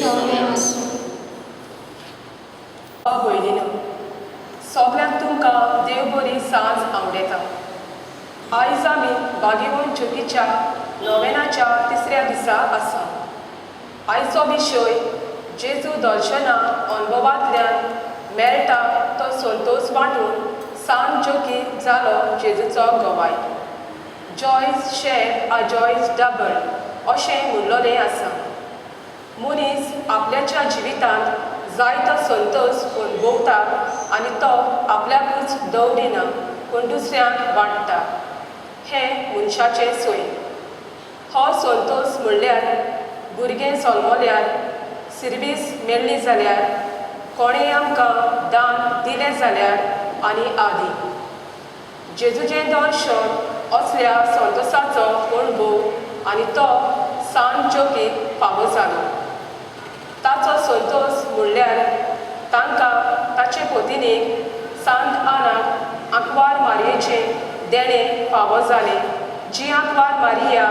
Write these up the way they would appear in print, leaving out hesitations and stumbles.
सगळें आसूं. भयणीनो, सगळ्यांक तुमकां देव बरी सांज आवडेता. आयज आमी भाग्यवंत ज्योतीच्या नोवेनाच्या तिसऱ्या दिसा आसा. आयचो विशय जेजू दर्शना अनुभवांतल्यान मेळटा तो संतोश वांटून सांत ज्योती जालो जेजूचो गवाय. जॉयज शेअर आ जॉयज डबल अशें म्हणिल्लें आसा. मनीस आपल्याच्या जिवितांत जायतो संतोश अनुभवता आनी तो आपल्याकूच दवरिना पूण दुसऱ्यांक वाडटा. हें मनशाचें सोय. हो संतोश म्हणल्यार भुरगें जल्मल्यार, सिरबीस मेळ्ळी जाल्यार, कोणेंय आमकां दान दिलें जाल्यार आनी आदी. जेजूचें दर्शन असल्या संतोशाचो अणभव आनी तो सांत ज्योतीक फावो जालो. ताचो संतोश म्हणल्यार तांकां ताचे पत्नीक सांत आनाक आंकवार मारयेचें देणें फावो जालें, जी आंकवार मारिया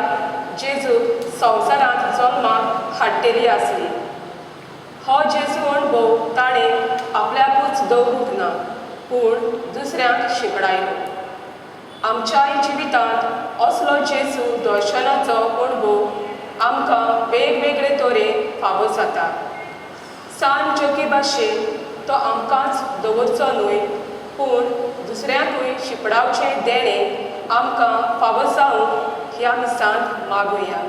जेजूक संवसारांत जल्माक हाडटेली आसली. हो जेजू अणभव ताणें आपल्याकूच दवरूंक ना पूण दुसऱ्यांक शिकडायलो. आमच्याय जिवितांत असलो जेजू दर्शनाचो अणभव आमकां वेगवेगळे तरेन फावो जाता. सांत ज्योती भाशेन तो आमकांच दवरचो न्हय पूण दुसऱ्यांकूय शिपडावचें देणें आमकां फावो जावंक ह्या मिसांत मागुया.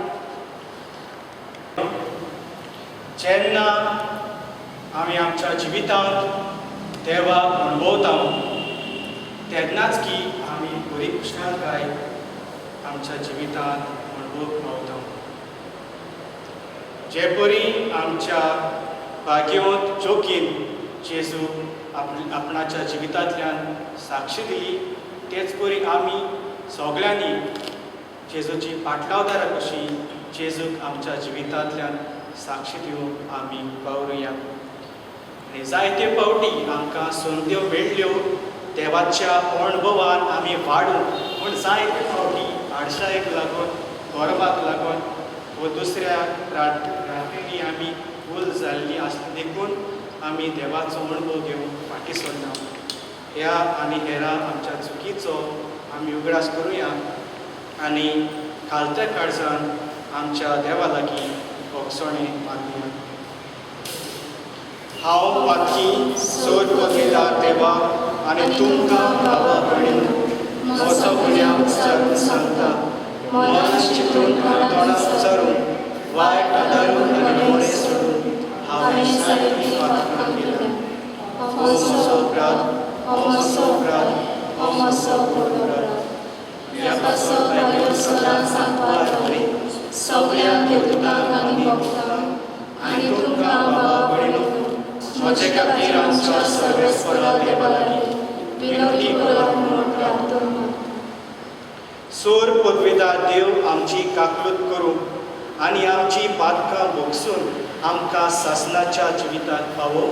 जेन्ना आमी आमच्या जिवितांत देवाक अणभवता तेन्नाच की आमी बरी उश्णताय आमच्या जिवितांत अणभवूंक पावता. जे परी आमच्या भाग्यवंत ज्योतीन जेजू आपणाच्या जिवितांतल्यान साक्षी दिली, तेच परी आमी सगळ्यांनी जेजूची पाटलावदारां कशी जेजूक आमच्या जिवितांतल्यान साक्षी दिवंक आमी वावरुया. आनी जायते फावटी आमकां संद्यो मेळ्ळ्यो देवाच्या अणभवान आमी वाडूं, पूण जायते फावटी आडशायेक लागून, गरमाक लागून व दुसऱ्या रात्रींनी आमी भूल जाल्ली आसली देखून आमी देवाचो अणभव घेवंक फाटीं सरना. ह्या आनी हेरां आमच्या चुकीचो आमी उगडास करुया आनी खालत्या काळजान आमच्या देवा लागीं भोगसणें मागुया. हांव पातकी सोर पदवीदार देवा आनी तुमकां भावा भयणीनो म्हजो गुन्यांव सांगता. मनांत चिंतून तोंडांत उच्चारून वायट आदारून आनी मोडे सोडून हांवें सारकी पातकां केल्या. हो म्हजो अपराध, हो म्हजो अपराध, हो म्हजो अपराध. ह्या पासो भायल्यो सदां सांगपाक बरी सगळ्या देवतांक आनी भक्तांक आनी तुमकां भावा भयणीनो म्हजे खातीर आमच्या सर्वेस्परा देवा लागीं विनंती करात म्हूण प्रार्थना. सोर पदवीदार देव आमची काकलूत करूं आनी आमची पातकां भोगसून आमकां सासणाच्या जिवितांत पावो.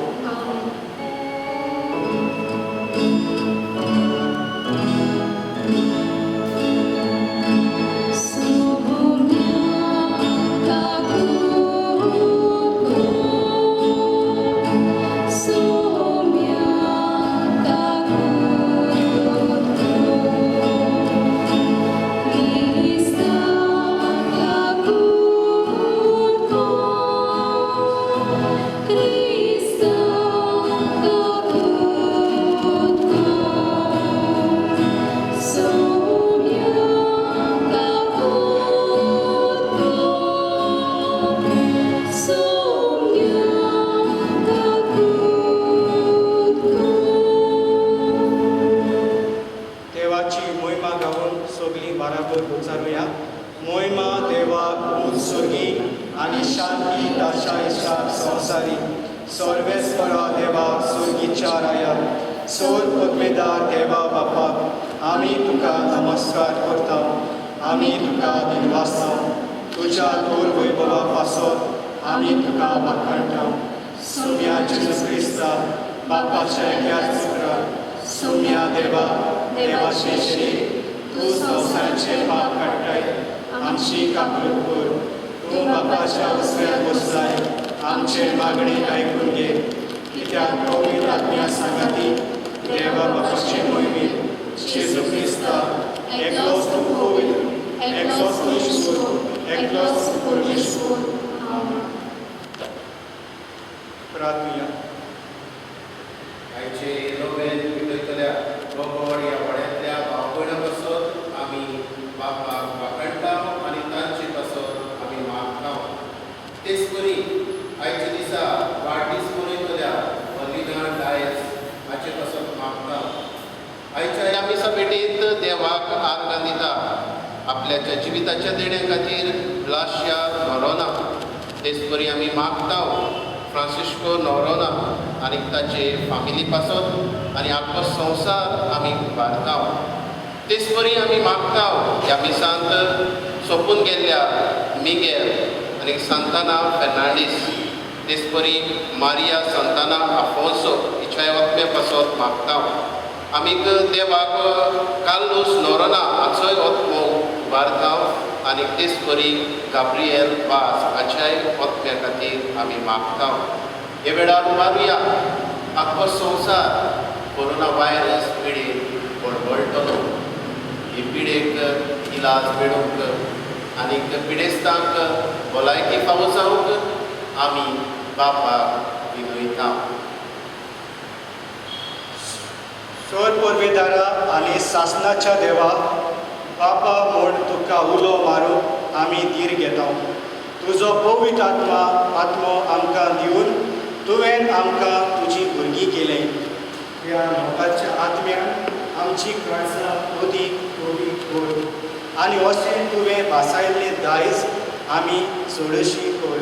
सोर पदवीदार देवा बापाक आमी तुका नमस्कार करता. आमी तुका दिनवासता. तुज्या दोर वैभवा पासत आमी तुका वाखाणटा. सुम्या जेजू क्रिस्ता बापाच्या एकल्याच पुत्रा, सुम्या देवा देवाचे श्री तूं संवसाराचे पाप काडटाय. आमची काकूट कर. तूं बापाच्या उसऱ्यात बसलाय. आमचेर मागणी ऐकून घे. कित्याक पवित्र आत्म्या सांगाती देवा बापाचे मोहिमेत जेजू क्रिस्ता एकलोच तूं पवित्र, एकलोच तूं ईश्वर, एकलोच तूं परमेश्वर. प्रार्थना. आयचे लोवेन पिकयतल्या गोगोड ह्या वाड्यांतल्या भाव भयणां पासत आमी बापाक वाखणटाव आनी तांचे पासत आमी मागताव. तेच परी आयच्या दिसा वाडदीस मनयतल्या मलिना डायस हाचे पासत मागताव. आयच्या ह्या मिसा भेटेंत देवाक आर्गां दिता आपल्याच्या जिविताच्या देण्या खातीर लाश्या नोरोना. तेच परी आमी मागताव फ्रांसिस्को नोरोना आनी ताचे फामिली पासत आनी आख्खो संवसार आमी उबारताव. तेच परी आमी मागताव ह्या मिसांत सोंपून गेल्ल्या मिगेल आनी सांताना फेर्नांडीस. तेच परी मारिया सांताना आफोन्सो हिच्या ओत्म्या पासत मागताव. आमीक देवाक कार्लोस नोरोना हाचोय ओत्मो उबारताव आनी तेच परी गाब्रिएल वाज हाच्याय ओत्म्या खातीर आमी मागताव. हे वेळार उबारुया आख्खो संवसार कोरोना व्हायरस पिडेन बळबळटलो. ही पिडेक इलाज मेळूंक आनीक पिडेस्तांक भलायकी फावो जावंक आमी बापाक विनयता. सोर परवेदारा आनी सासणाच्या देवा बापा म्हूण तुका उलो मारूंक आमी धीर घेता. तुजो पवित्र आत्मो आमकां दिवन तुवें आमकां तुजी भुरगीं केलें. ह्या लोकाच्या आत्म्यान आमची काळजां अदीक पवीत कर आनी अशें तुवें भासायल्लें दायज आमी चडशी कर.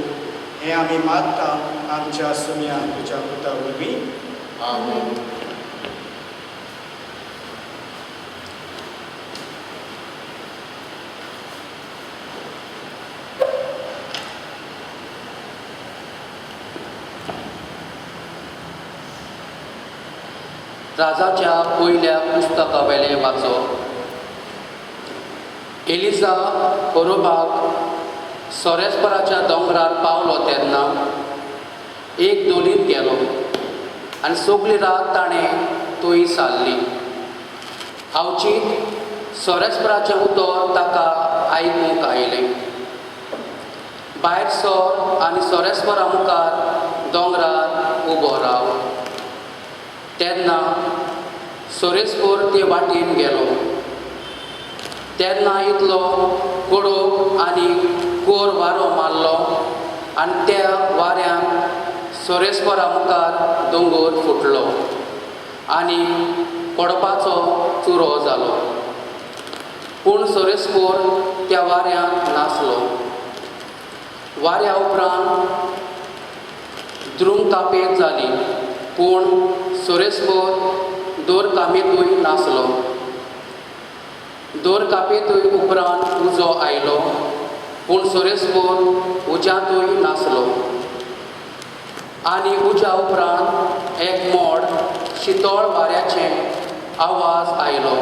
हें आमी मागता आमच्या सुम्या तुज्या पुता वरवीं. आमेन. राजाच्या पयल्या पुस्तका वेलें वाचप. एलिजा बरोवपाक सोरेस्पराच्या दोंगरार पावलो तेन्ना एक दोलीत गेलो आनी सगळी रात ताणें तोय सारली. हावचीत सोरेस्पराचें उतर ताका आयकूंक आयलें. भायर सर आनी सोरेस्परा मुखार दोंगरार उबो राव. तेन्ना सोरेस्पोर ते वाटेन गेलो. तेन्ना इतलो कडक आनी कोर वारो मारलो आनी त्या वाऱ्यान सोरेस्पोरा मुखार दोंगर फुटलो आनी पडपाचो चुरो जालो. पूण सोरेस्पोर त्या वाऱ्यान नासलो. वाऱ्या उपरांत द्रुंग कापेत जाली पूण सोरेस्पोर दोर कामेतूय नासलो. दोर कापेतूय उपरांत उजो आयलो पूण सोरेस्पोर उज्यांतूय नासलो. आनी उज्या उपरांत एक मोड शितळ वाऱ्याचें आवाज आयलो.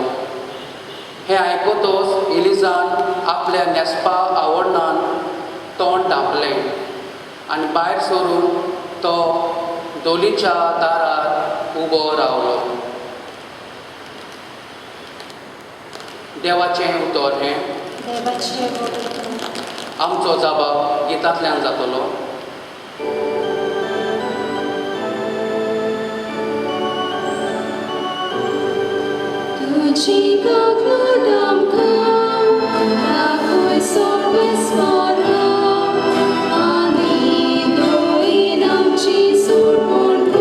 हें आयकतच एलिजान आपल्या न्हेसपा आवडनान तोंड धांपलें आनी भायर सरून तो दोलीच्या दारार उबो रावलो. देवाचें उतर हें. आमचो जबाब गितांतल्यान जातलो. तुजी काकूट आमकां दाखोय सोर्बेस्परा आनी दोयीन आमची सोडवण कर.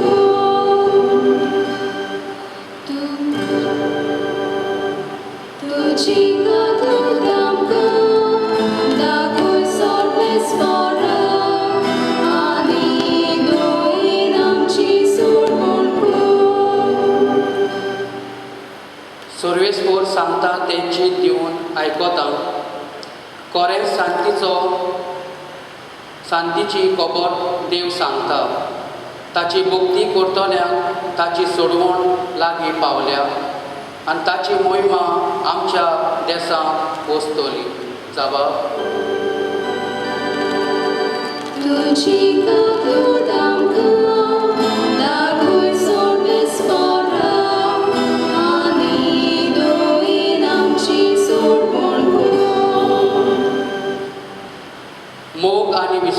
तुजी काकूट आमकां दाखोय सोर्बेस्परा आनी दोयीन आमची सोडवण कर. सोर्वेस्पोर सांगता तेंची दिवन आयकोता. कोरें शांतीची खबर देव सांगता. ताची भक्ती करतल्यांक ताची सोडवण लागीं पावल्या आनी ताची मोहिमा आमच्या देशांत वचतली. जबाब. तुजी काकूट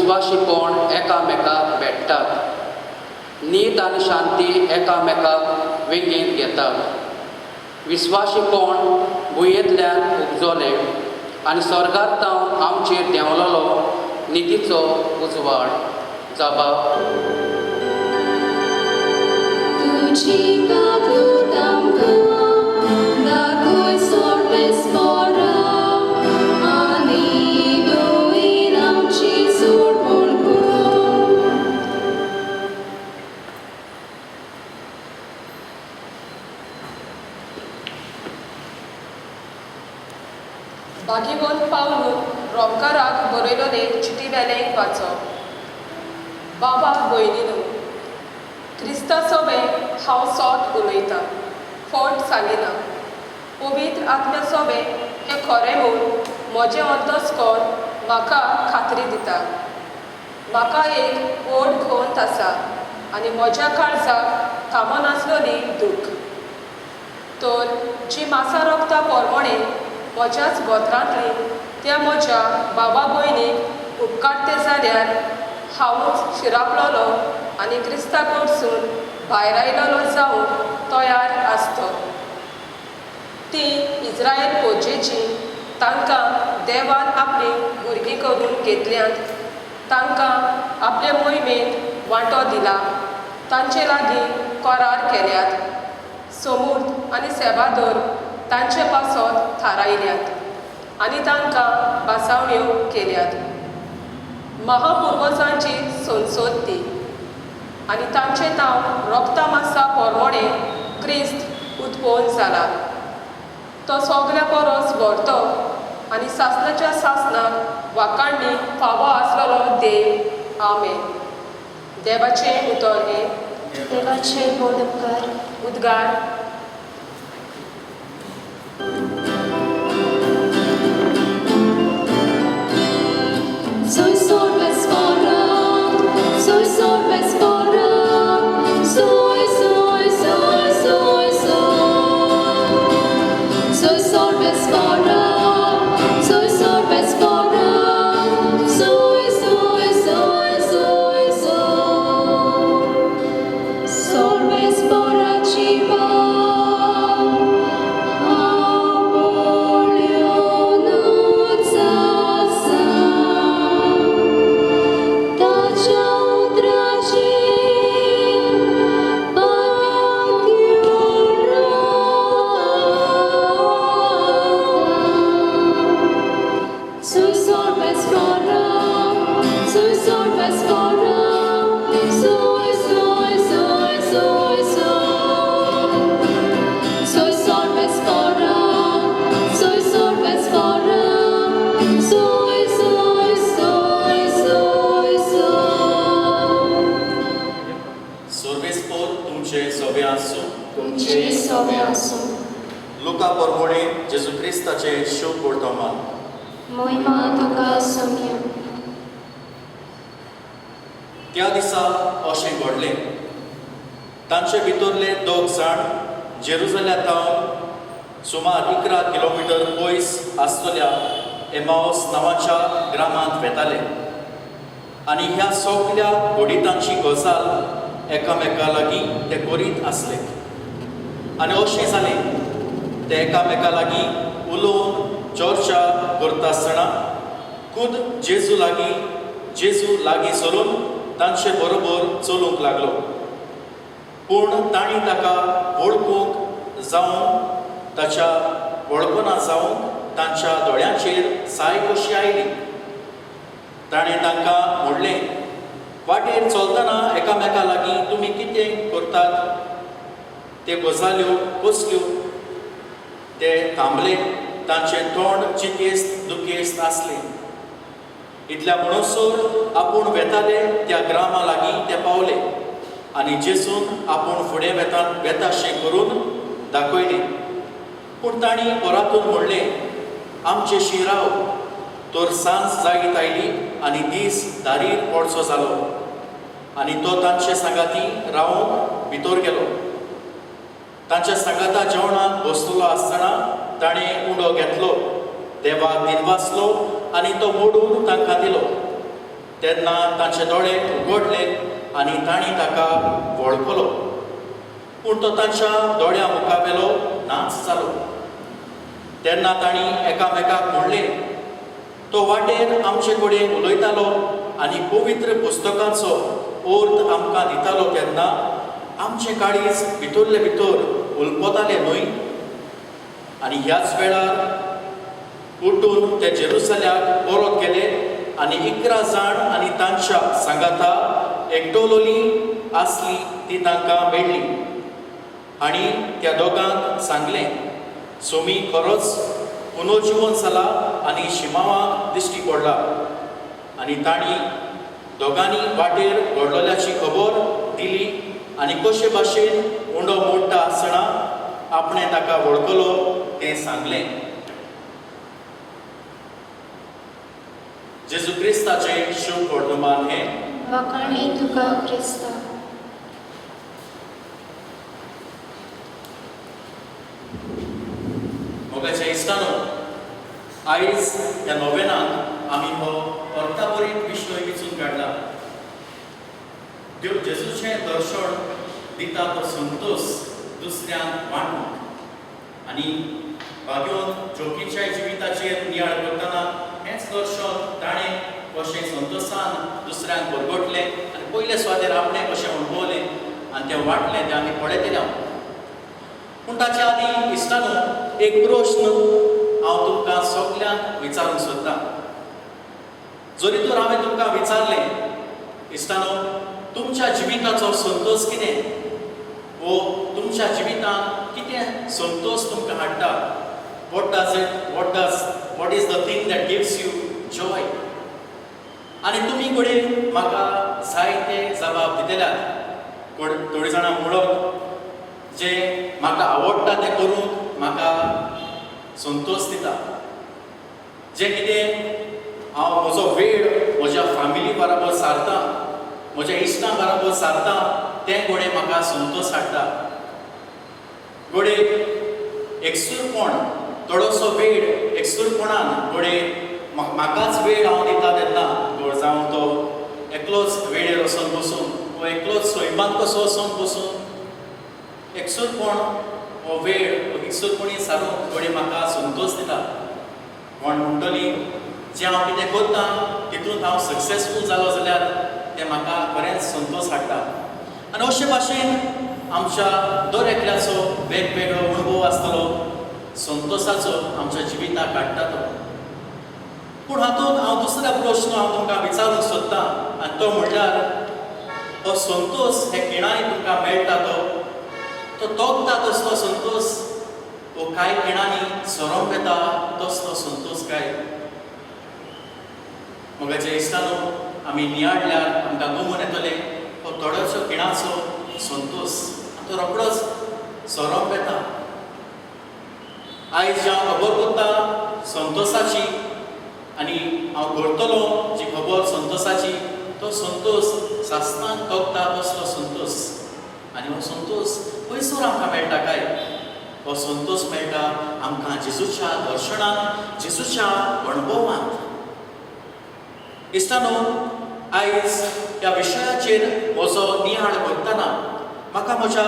विस्वाशीपण एकामेकाक भेटतात न्हीद आनी शांती एकामेकाक वेगीत घेतात विस्वाशीपण भुंयेंतल्यान उपजोलें आनी स्वर्गांतावन आमचेर देंवलोलो निधीचो उजवाड जबाब तुजी गादूत आमकां दाखोय सोर्बेस्परा आनी दोळीन आमची सोडवण कर. भागीवंत पावलू रोमकाराक बरयलोले चिटी वेलें वाचप. बाबा भयणीनो, क्रिस्ता सोबे हांव सोत उलयतां, फोट सांगिना. पवित्र आत्म्या सोबे हें खरें म्हूण म्हजें अंतस्कोर म्हाका खात्री दिता. म्हाका एक व्हड खंत आसा आनी म्हज्या काळजाक थांबो नासलोली दूख. तर जी मासा रोगता पोरमोणे म्हज्याच गोत्रांतली त्या म्हज्या बाबा भयणीक उपकारते जाल्यार हांवूच शिरापलोलो आनी क्रिस्ता कडसून भायर आयलोलो जावन तयार आसतो. ती इस्रायल पोजेची तांकां देवान आपली भुरगीं करून घेतल्यांत तांकां आपले मोहिमेंत वांटो दिला. तांचे लागीं करार केल्यात. समूर्त आनी सेवादोर तांचे पासत थारायल्यात आनी तांकां बासावण्यो केल्यात. महापुर्वजांची संसद ती आनी तांचे नांव रोगता मासा पोरमोणे क्रिस्त उत्पन्न जाला. तो सगल्या परस व्हरतो आनी सासणाच्या सासणाक वाकाणणी फावो आसलोलो देव. आमेन. देवाचें उतर हें. देवाचे बोदकार. उद्गार. Soy sorbespora, soy sorbespora, soy, soy, soy, soy, soy. Soy sorbespora, soy sorbespora, soy, soy, soy, soy, soy. Sorbespora chiva. लुका पोरमोणे जेजू क्रिस्ताचे शुभ वर्तमान. महिमा तुका सौम्य. त्या दिसा अशें घडलें. तांचे भितरले 2 जाण जेरुसलेमांतावन सुमार 11 किलोमीटर पयस आसतल्या एमाउस नांवाच्या ग्रामांत वेताले आनी ह्या सगल्या घोडितांची गजाल एकामेका लागीं ते करीत आसले. आनी अशें जालें ते एकामेका लागीं उलोवन चर्चा करता आसतना खुद जेजू लागीं सरून तांचे बरोबर चलूंक लागलो. पूण तांणी ताका वळखूंक जावं ताच्या वळखना जावं तांच्या दोळ्यांचेर साय कशी आयली. ताणें तांकां म्हणलें, वाटेर चलतना एकामेका लागीं तुमी कितें करतात? ते गजाल्यो कसल्यो? ते थांबले. तांचें तोंड चितेस्त दुखेस्त आसलें. इतल्या म्हणसर आपूण वेताले त्या ग्रामा लागीं ते पावले आनी जेजून आपूण फुडें वेताशें करून दाखयलें. पूण तांणी परातून म्हणलें, आमचे शिराव. तर सांज जायत आयली आनी दीस दारीर पडचो जालो आनी तो तांचे सांगाती रावून भितर गेलो. तांच्या सांगाता जेवणाक बसलो आसतना ताणें उंडो घेतलो, देवाक दिनवासलो आनी तो मोडून तांकां दिलो. तेन्ना तांचे दोळे उगडले आनी तांणी ताका वळखलो, पूण तो तांच्या दोळ्या मुखावेलो नाच जालो. तेन्ना तांणी एकामेकाक म्हणलें, तो वाटेर आमचे कडेन उलयतालो आनी पवित्र पुस्तकांचो अर्थ आमकां दितालो तेन्ना आमचें काळीज भितरले भितर उलपतालें न्हय. आनी ह्याच वेळार उठून ते जेरुसल्याक परत गेले आनी 11 जाण आनी तांच्या सांगाता एकटोलोली आसली ती तांकां मेळ्ळी. आनी त्या दोगांक सांगलें, सोमी खरोच पुनर्जीवन जाला आनी शिमावाक दिश्टी पडला. आनी तांणी दोगांनी वाटेर घडलोल्याची खबर दिली आनी कशे भाशेन उंडो मोडटा आसतना आपणें ताका वळखलो तें सांगलें. जेजू क्रिस्ताचें शुभ वर्तमान हें. वखाणी तुका क्रिस्ता. मोगाच्या इश्टानो, आयज ह्या नोवेनांत आमी हो अर्थाभरीत विशय विचून काडला. देव जेजूचें दर्शन दिता तो संतोश दुसऱ्यांक वांटूंक आनी भाग्योन जोखीच्या जिविताचेर नियाळ करतना हेंच दर्शन ताणें कशें संतोशान दुसऱ्यांक भरगटलें आनी पयले सुवातेर आपणें कशें अणभवलें आनी तें वाटलें तें आमी पळयतले हांव. पूण ताचे आदी इश्टानो, एक प्रश्न हांव तुमकां सगल्यांक विचारूंक सोदतां. जरी तर हांवें तुमकां विचारलें, इश्टानो, तुमच्या जिविताचो संतोश कितें? वो तुमच्या जिवितांत कितें संतोश तुमकां हाडटा? what is the thing that gives you joy? आनी तुमी कडेन म्हाका जायते जबाब दितेल्यात. थोडीं जाणां म्हणप जें म्हाका आवडटा तें करूंक म्हाका संतोश दिता. जें कितें हांव म्हजो वेळ म्हज्या फॅमिली बरोबर सारतां, म्हज्या इश्टां बरोबर सारतां, तें घोडे म्हाका संतोश हाडटा. घोडे एकसूरपण, थोडोसो वेळ एकसूरपणान घोडे म्हाकाच वेळ हांव दिता तेन्ना जावं तो एकलोच वेळेर वचून बसून वो एकलोच स्वयंपाक कसो वचून बसून एकसूरपण हो वेळ एकसूरपणी सारूंक घोडे म्हाका संतोश दिता. कोण म्हणटली जें हांव कितें करतां तितूंत हांव सक्सेसफूल जालो जाल्यार तें म्हाका बरेंच संतोश हाडटा. आनी अशे भाशेन आमच्या दर एकल्याचो वेगवेगळो अनुभव आसतलो संतोशाचो आमच्या जिविताक काडटा तो. पूण हातूंत हांव दुसरा प्रश्न हांव तुमकां विचारूंक सोदतां आनी तो म्हणल्यार हो संतोष हे खिणांनी तुमकां मेळटा तो तोगता तसलो संतोष वो कांय खिणांनी सोरोंक येता तसलो संतोष काय? मोगाचे इश्टानो, आमी नियाळल्यार आमकां गमून येतले हो थोडोसो खिणाचो संतोष आनी तो रोखडोच सोरोंक येता. आयज जें हांव खबर करता संतोशाची आनी हांव करतलो जी खबर संतोशाची, तो संतोष सासणाक तोगता तसलो संतोष. आनी हो संतोष खंयसर आमकां मेळटा काय? हो संतोष मेळटा आमकां जेजूच्या दर्शनांत, जेजूच्या अणभवांत. इश्टानो, आयज ह्या विशयाचेर म्हजो नियाळ करतना म्हाका म्हज्या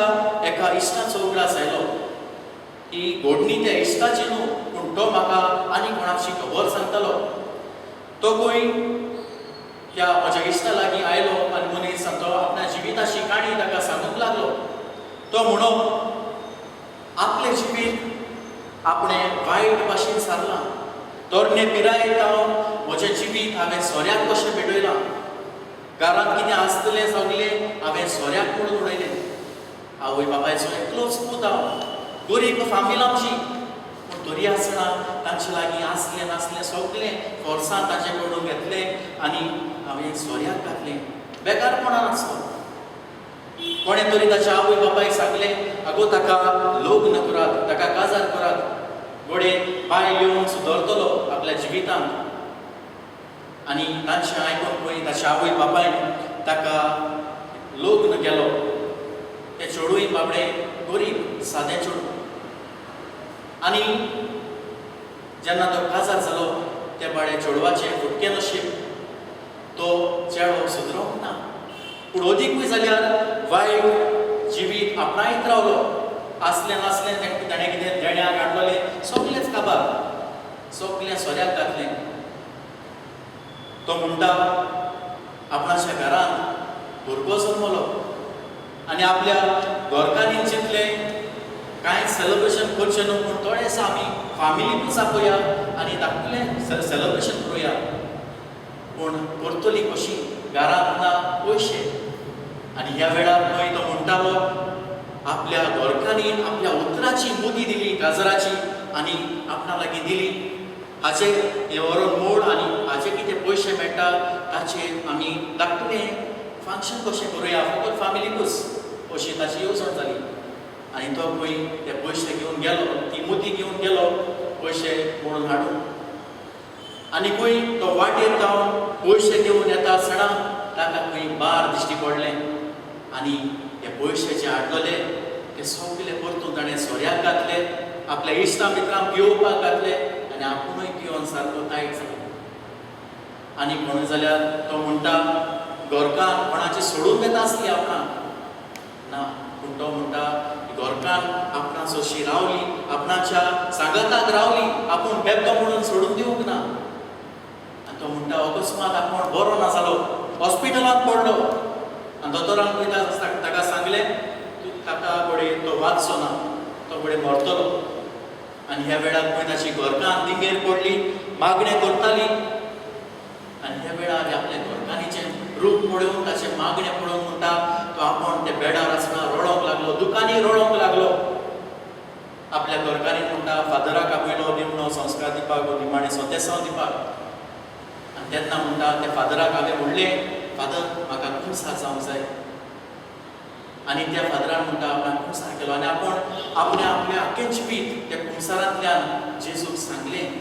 एका इश्टाचो उगडास आयलो. ही घडणी त्या इश्टाची न्हू, पूण तो म्हाका आनी कोणाची खबर सांगतालो. तो खंय त्या म्हज्या इश्टा लागीं आयलो आनी मनीस तो आपल्या जिविताची काणी ताका सांगूंक लागलो. तो म्हणप आपलें जिवीत आपणें वायट भाशेन सारलां. तरणे पिरायेंत हांव म्हजें जिवीत हांवें सोऱ्याक कशें पेटयलां. घरांत कितें आसतलें सगलें हांवें सोऱ्याक म्हणून उडयलें. आवय बापायचो एकलोच पूत हांव, गरीब फामील आमची, पूण तरी आसतना तांचे लागीं आसलें नासलें सगलें फोर्सान ताचे कडून घेतलें आनी हांवें सोऱ्याक घातलें. बेकारपणान आसलो. कोणें तरी ताच्या आवय बापायक सांगलें, आगो ताका लग्न करात, ताका काजार करात. घोडे बायल येवन सुदरतलो आपल्या जिवितांत. आनी तांचें आयकून पळय ताच्या आवय बापायन ताका लग्न केलो. तें चेडूय बाबडे गरीब सादें चेडूं. आनी जेन्ना तो काजार जालो त्या बाळे चेडवाचें फुटकें नशीब. तो चेडो सुदरोंक ना. पूण अदीकूय जाल्यार वायट जिवीत आपणायत रावलो. आसलें नासलें ताणें कितें देण्याक हाडलोलें सगळेंच काबार, सगळें सोऱ्याक घातलें. तो म्हणटा आपणाच्या घरांत भुरगो जल्मलो आनी आपल्या घरकान्नीन चिंतलें कांय सेलिब्रेशन करचें न्हू, पूण थोडेंसं आमी फामिलीकूच आपोवया आनी धाकटुलें सेलिब्रेशन करुया. पूण करतली कशी, घरांत ना पयशे. आनी ह्या वेळार खंय तो म्हणटालो आपल्या घरकान्नीन आपल्या उतराची मुदी दिली गाजराची आनी आपणा लागीं दिली. हाचे हे व्हरून मोड आनी हाचे कितें पयशे मेळटा ताचेर आमी धाकटुलें फंक्शन कशें करुया, फकत फामिलीकूच, अशी ताची येवजण जाली. आनी तो खंय ते पयशे घेवन गेलो, ती मुदी घेवन गेलो पयशे मोडून हाडून. आनी खंय तो वाटेर जावन पयशे घेवन येता सणा ताका खंय बार दिश्टी पडलें. आनी हे पयशे जे हाडलोले ते सगळे परतून ताणें सोऱ्याक घातले, आपल्या इश्टा मित्रांक पियोवपाक घातले आनी आपुणूय पियोन सारको तायट जालो. आनी म्हणून जाल्यार तो म्हणटा घरकान कोणाची सोडून येता आसली आपणाक ना, पूण तो म्हणटा घरकान आपणा सोशी रावली, आपणाच्या सांगाताक रावली, आपूण बेबदो म्हणून सोडून दिवंक ना. आनी तो म्हणटा अकस्मात आपूण बरो ना जालो, हॉस्पिटलांत पडलो आनी दोतोरान ताका सांगलें तूं ताका घोडये तो वाचचो ना, तो घोडये मरतलो. आनी ह्या वेळार खंय ताची घरकान दिंगेर पडली, मागणें करताली. आनी ह्या वेळार आपल्या घरकान्नीचें रूप पळोवन ताचें मागणें पळोवन म्हणटा तो आपूण ते बेडार आसतना रडोंक लागलो, दुकानी रडोंक लागलो. आपल्या घरकान्नीन म्हणटा फादराक आपयलो निमणो संस्कार दिवपाक, निमाणें संदेसांव दिवपाक. आनी तेन्ना म्हणटा त्या फादराक हांवें म्हणलें फादर म्हाका खुमसार जावंक जाय. आनी त्या फादरान म्हणटा आपणाक खुमसार केलो आनी आपूण आपल्या आख्खें जिवीत त्या खुमसारांतल्यान जेजूक सांगलें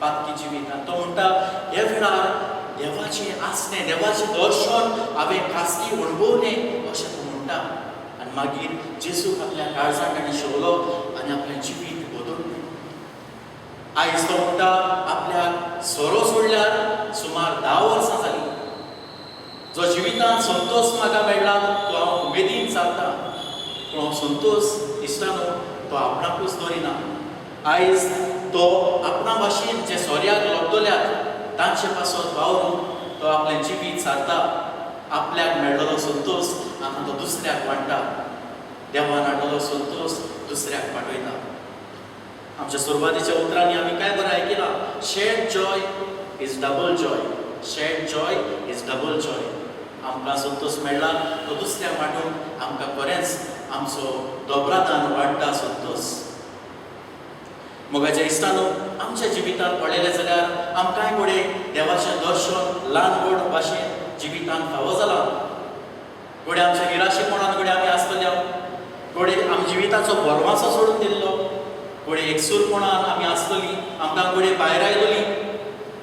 पातकी जिवीत. आनी तो म्हणटा ह्या वेळार देवाचें आसलें, देवाचें दर्शन हांवें खासगी अणभवलें अशें तो म्हणटा. आनी मागीर जेजूक आपल्या काळजांत ताणें शेवलो आनी आपलें जिवीत बदललें. आयज तो म्हणटा आपल्याक सोरो सोडल्यार सुमार 10 वर्सां जालीं. जो जिवितांत संतोष म्हाका मेळ्ळा तो हांव उमेदीन चलतां, पूण हो संतोष इश्टानो तो आपणाकूच दवरिना. आयज तो आपणा भाशेन जे सोऱ्याक लब्धल्यात तांचे पासत वावरून तो आपलें जिवीत सारता. आपल्याक मेळ्ळलो संतोष आतां तो दुसऱ्याक वांटा. देवान हाडलेलो संतोष दुसऱ्याक पाठयता. आमच्या सुरवातीच्या उतरांनी आमी काय बरें आयकिलां, shared joy is double joy, shared joy is double joy. आमकां संतोष मेळ्ळा तो दुसऱ्याक वांटून आमकां बरेंच आमचो दोबरादान वाडटा संतोष. मोगाच्या इश्टानो आमच्या जिवितांत पळयलें जाल्यार आमकांय घोडे देवाचें दर्शन ल्हान व्हड भाशेन जिवितांत फावो जालां. घोडे आमच्या निराशेपणान घोडे आमी आसतले, घोडे आमी जिविताचो भरवासो सोडून दिल्लो, घोडे एकसूरपणान आमी आसतलीं, आमकां घोडे भायर आयलोलीं,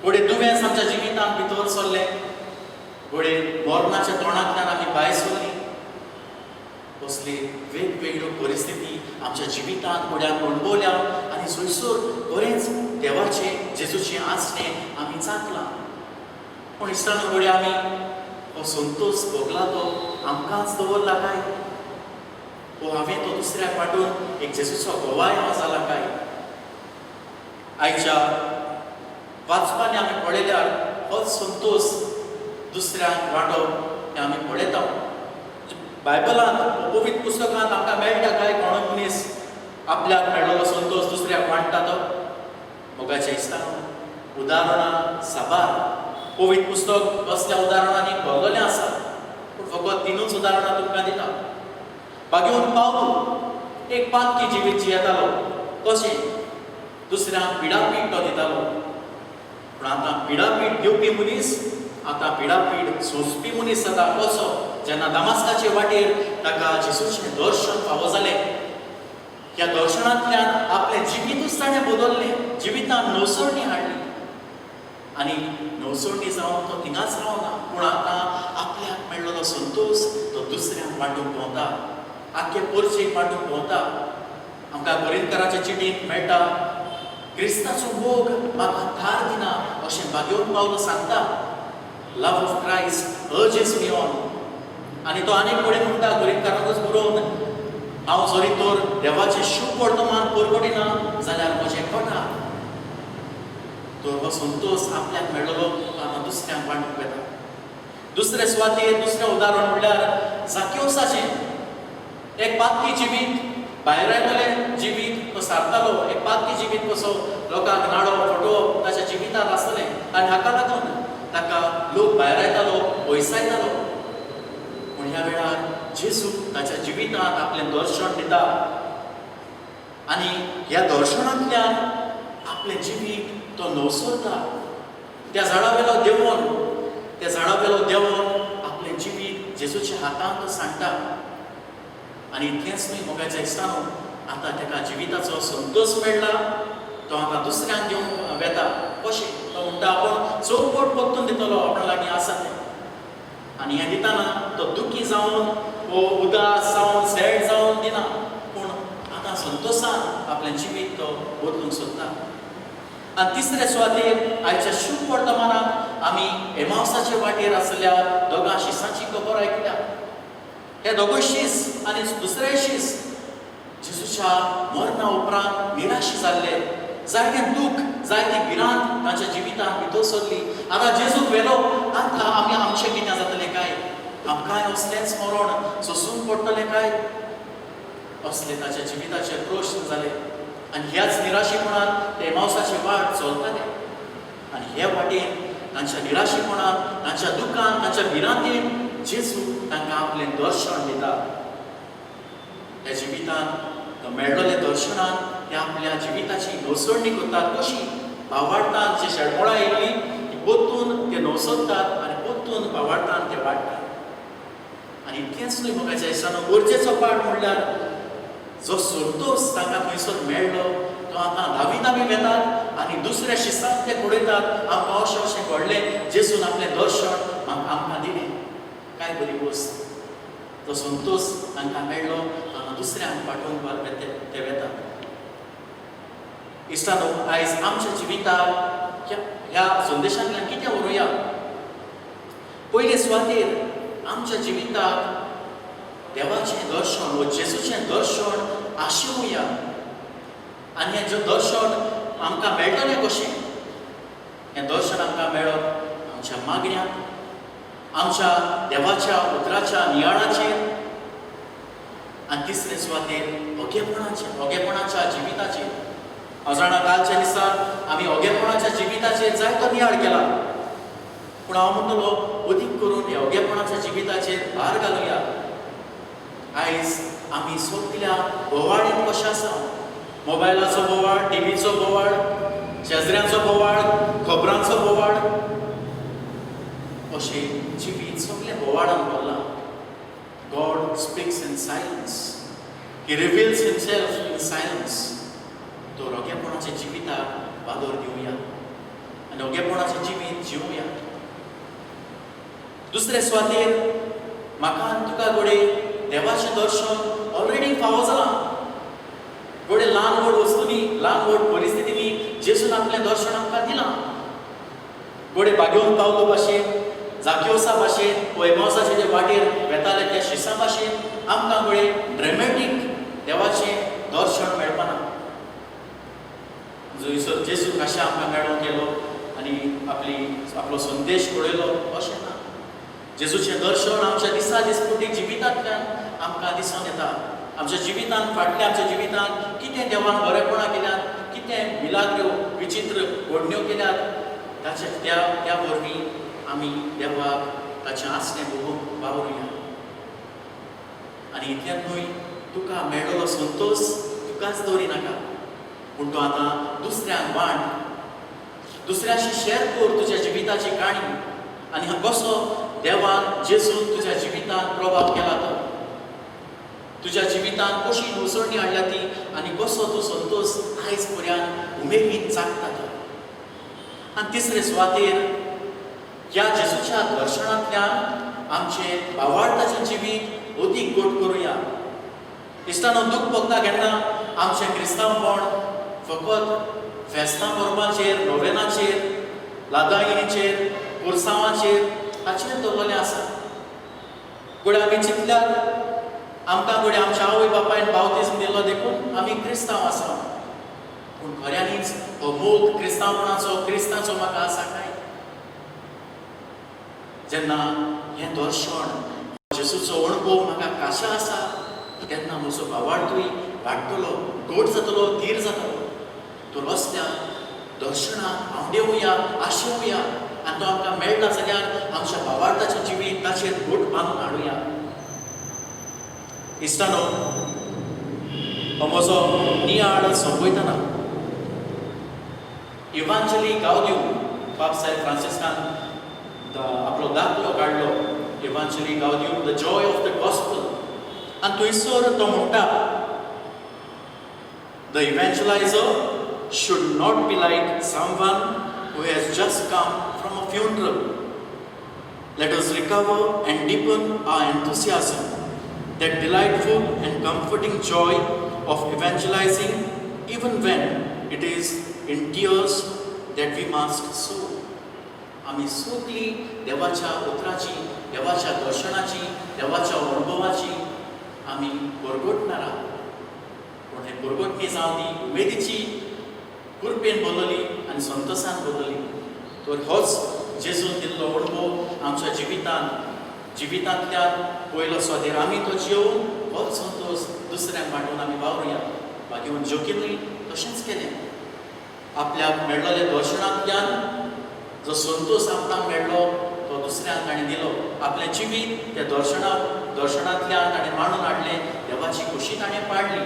घोडे दुवेंस आमच्या जिवितांत भितर सरलें, घोडे मरणाच्या तोंडांतल्यान आमी भायर सरलीं. असली वेगवेगळ्यो परिस्थिती आमच्या जिवितांत घोड्याक अणभवल्या आनी थंयसर बरेंच देवाचें जेजूचें आसलें आमी चाखलां. पूण इश्टानो घोडे आमी हो संतोष भोगला तो आमकांच दवरला काय, वो हांवें तो दुसऱ्याक वांटून एक जेजूचो गोवाय हांव जाला काय. आयच्या वाचपांनी आमी पळयल्यार होच संतोष दुसऱ्यांक वांटप हें आमी पळयता. बायबलांत पवित्र पुस्तकांत आमकां मेळटा काय कोण मनीस आपल्याक मेळ्ळलो संतोष दुसऱ्याक वांटता तो? मोगाचे इश्टानो उदाहरणां साबार पवित्र पुस्तक असल्या उदाहरणांनी भरलेलें आसा, पूण फकत 3च उदाहरणां तुमकां दिता. बागेवन पावलो एक पातकी जिवीत जियेतालो, कशें दुसऱ्यांक पिडापीड तो दितालो. पूण आतां पिडापीड दिवपी मनीस आतां पिडापीड सोंसपी मनीस जाता. कसो? जेन्ना दमास्काचे वाटेर ताका जेजूचें दर्शन फावो जालें, ह्या दर्शनांतल्यान आपलें जिवीतूच ताणें बदललें, जिवितांत नवसरणी हाडली आनी नवसरणी जावन तो थिंगाच रावना, पूण आतां आपल्याक मेळ्ळलो संतोष तो दुसऱ्यांक वांटून भोंवता, आख्खे परचेक वांटून भोंवता. आमकां कोरिंथकाराचे चिठींत मेळटा क्रिस्ताचो मोग म्हाका थार दिना अशें बागेवन पावलो सांगता. Love of Christ urges me on. आनी तो आनीक फुडें म्हणटा गोरिंकारांकूच बरोवन, हांव जरी तर देवाचें शुभ वर्तमान परगडिना जाल्यार म्हजें कोटा. तर हो संतोश आपल्याक मेळ्ळलो आनी दुसऱ्यांक वांटूंक येता. दुसरे सुवातेर दुसरें उदाहरण म्हणल्यार जाक्योसाचें. एक पातकी जिवीत, भायर आयलेलें जिवीत तो सारतालो. एक पातकी जिवीत कसो लोकांक नाडो फटोवप ताच्या जिवितांत आसतलें आनी हाका लागून ताका लोक भायर येतालो, पयसायतालो. पूण ह्या वेळार जेजू ताच्या जिवितांत आपलें दर्शन दिता आनी ह्या दर्शनांतल्यान आपलें जिवीत तो नवसरता. त्या झाडावेलो देंवन आपलें जिवीत जेजूच्या हातांत तो सांडटा. आनी इतलेंच न्हय मोगाच्या इश्टानो, आतां ताका जिविताचो संतोश मेळ्ळा. तो आतां दुसऱ्यांक दिवंक वेता. कशें? तो म्हणटा आपूण चौपट परतून दितलो आपणा लागीं आसा तें. आनी हें दितना तो दुखी जावन वो उदास जावन सॅड जावन दिना, पूण आतां संतोशान आपलें जिवीत तो बदलूंक सोदता. आनी तिसरे सुवातेर आयच्या शुभ वर्तमानाक आमी एमावसाचे वाटेर आसलेल्या दोगां शिसांची खबर आयकल्या. हे दोगूय शीस आनी दुसरेय शीस जेजूच्या मरणा उपरांत निराशी जाल्ले. जायतें दूख, जायती भिरांत तांच्या जिवितांत भितर सरली. आतां जेजूक व्हेलो आतां आमी आमचें कितें जातलें काय? आमकांय असलेंच मरण सोंसूंक पडटलें काय? असले ताच्या जिविताचे प्रश्न जाले. आनी ह्याच निराशीपणान ते एमावसाची वाट चलताले. आनी हे वाटेन तांच्या निराशीपणान, तांच्या दुखान, तांच्या भिरांतीन जेजू तांकां आपलें दर्शन दिता. ह्या जिवितांत तो मेळ्ळोले दर्शनान ते आपल्या जिविताची नवसरणी करतात. कशी? भावार्थान जी शेळपणां येयली ती परतून ते नवसरतात आनी परतून भावार्थान ते वाडटात. आनी इतलेंच न्हय मोगाच्या इश्टानो, गरजेचो पाठ म्हणल्यार जो संतोश तांकां थंयसर मेळ्ळो तो आतां धावी वेतात आनी दुसऱ्या शिसांक ते घडयतात. आमकां अशें अशें घडलें, जेजून आपलें दर्शन आमकां दिलें. काय बरी गोश्ट. तो संतोश तांकां मेळ्ळो आनी दुसऱ्यांक पाठोवंक ते वेतात. इश्टानो, आयज आमच्या जिविताक ह्या संदेशांतल्यान कितें उरूया? पयले सुवातेर आमच्या जिविताक देवाचें दर्शन व जेजूचें दर्शन आशिवया. आनी हें दर्शन आमकां मेळटलें कशें? हें दर्शन आमकां मेळप आमच्या मागण्यांक, आमच्या देवाच्या उतराच्या नियाळाचेर आनी तिसरे सुवातेर ओगेपणाच्या जिविताचेर. हांव जाणा कालच्या दिसाक आमी ओगेपणाच्या जिविताचेर जायतो नियाळ केला. पूण हांव म्हणटलो अदीक करून ह्या ओगेपणाच्या जिविताचेर भार घालुया. आयज आमी सगल्या बोवाळेन कशें आसा? मोबायलाचो बोवाळ, टीव्हीचो बोवाळ, शेजऱ्यांचो बोवाळ, खबरांचो बोवाळ, अशें जिवीत सगळें बोवाळान भरलां. God speaks in silence. He reveals himself in silence. तो ओगेपणाच्या जिविताक वालोर दिवया आनी ओगेपणाचें जिवीत जिवया. दुसरे सुवातेर म्हाका आनी तुका घोडे देवाचें दर्शन ऑलरेडी फावो जालां. घोडे ल्हान व्हड वस्तूंनी, ल्हान व्हड परिस्थितींनी जेजून आपलें दर्शन आमकां दिलां. घोडे बागेवन पावलो भाशेन, जाक्योसा भाशेन, वो एमावसाचे जे वाटेर वेताले त्या शिसां भाशेन आमकां घोडे ड्रॅमॅटीक देवाचें दर्शन मेळपाना. जंयसर जेजू कशें आमकां मेळूंक गेलो आनी आपलो संदेश कळयलो अशें ना. जेजूचें दर्शन आमच्या दिसा दिसपटीक जिवितांतल्यान आमकां दिसून येता. आमच्या जिवितांत, फाटल्या आमच्या जिवितांत कितें देवान बरेपणां केल्यात, कितें मिलाग्र्यो विचित्र घडण्यो केल्यात, त्या वरवीं आमी देवाक ताचें आसलें बघूंक वावरुया. आनी इतलेंच न्हय, तुका मेळ्ळो संतोश तुकाच दवरिनाका, पूण तूं आतां दुसऱ्यांक वांट, दुसऱ्याशी शेअर कर तुज्या जिविताची काणी आनी कसो देवान जेजून तुज्या जिवितांत प्रभाव केला तो, तुज्या जिवितांत कशी नवसरणी हाडल्या ती आनी कसो तूं संतोश आयज पर्यंत उमेदीन जागता तो. आनी तिसरे सुवातेर ह्या जेजूच्या दर्शनांतल्यान आमचें भावार्थाचें जिवीत अदीक गोड करुया. इश्टानो, दूख भोगता केन्ना आमचें क्रिस्तांवपण फकत फेस्तां परबांचेर, नोवेनाचेर, लादायिणीचेर, पुरसांवाचेर ताचेर दवरलें आसा. घोड्या आमी चिंतल्यार आमकां घोड्या आमच्या आवय बापायन बावतिजम दिल्लो देखून आमी क्रिस्तांव आसा. पूण खऱ्यांनीच हो मोग क्रिस्तांवाचो म्हाका आसा काय? जेन्ना हें दर्शन जेसूचो अणभव म्हाका काशा आसा तेन्ना म्हजो भावार्थूय वाडटलो, गोड जातलो, धीर जातलो. तो रस्त्या दर्शनाक हांव देवया, आशेवया आनी तो आमकां मेळना जाल्यार आमच्या भावार्थाचें जिवीत ताचेर घोट बांदून हाडुया. इश्टानो, हो म्हजो नियाळ सोंपयतना इवांजली गावदियूम पाप सायब फ्रांसिस्कान आपलो दाखलो काडलो, इवांजली गावदियूम the joy of the gospel. आनी थंयसर तो म्हणटा, the evangeliser should not be like someone who has just come from a funeral. Let us recover and deepen our enthusiasm, that delightful and comforting joy of evangelizing, even when it is in tears that we must sow. आमी सगळी देवाच्या उतराची, देवाच्या दर्शनाची, देवाच्या अनुभवाची आमी परगटणार आहात. पूण हे परगटणी जावन ती उमेदीची कुरपेन बदलली आनी संतोशान बदलली. तर होच जेजून दिल्लो अणभव आमच्या जिवितांतल्यान पयलो सोदेर आमी तो जेवन होच संतोश दुसऱ्यांक वांटून आमी वावरुया. बाकीवन जोकिनूय तशेंच केलें. आपल्याक मेळ्ळले दर्शनांतल्यान जो संतोश आमकां मेळ्ळो तो दुसऱ्यांक ताणें दिलो. आपलें जिवीत त्या दर्शनांतल्यान ताणें मांडून हाडलें. देवाची खुशी ताणें पाडली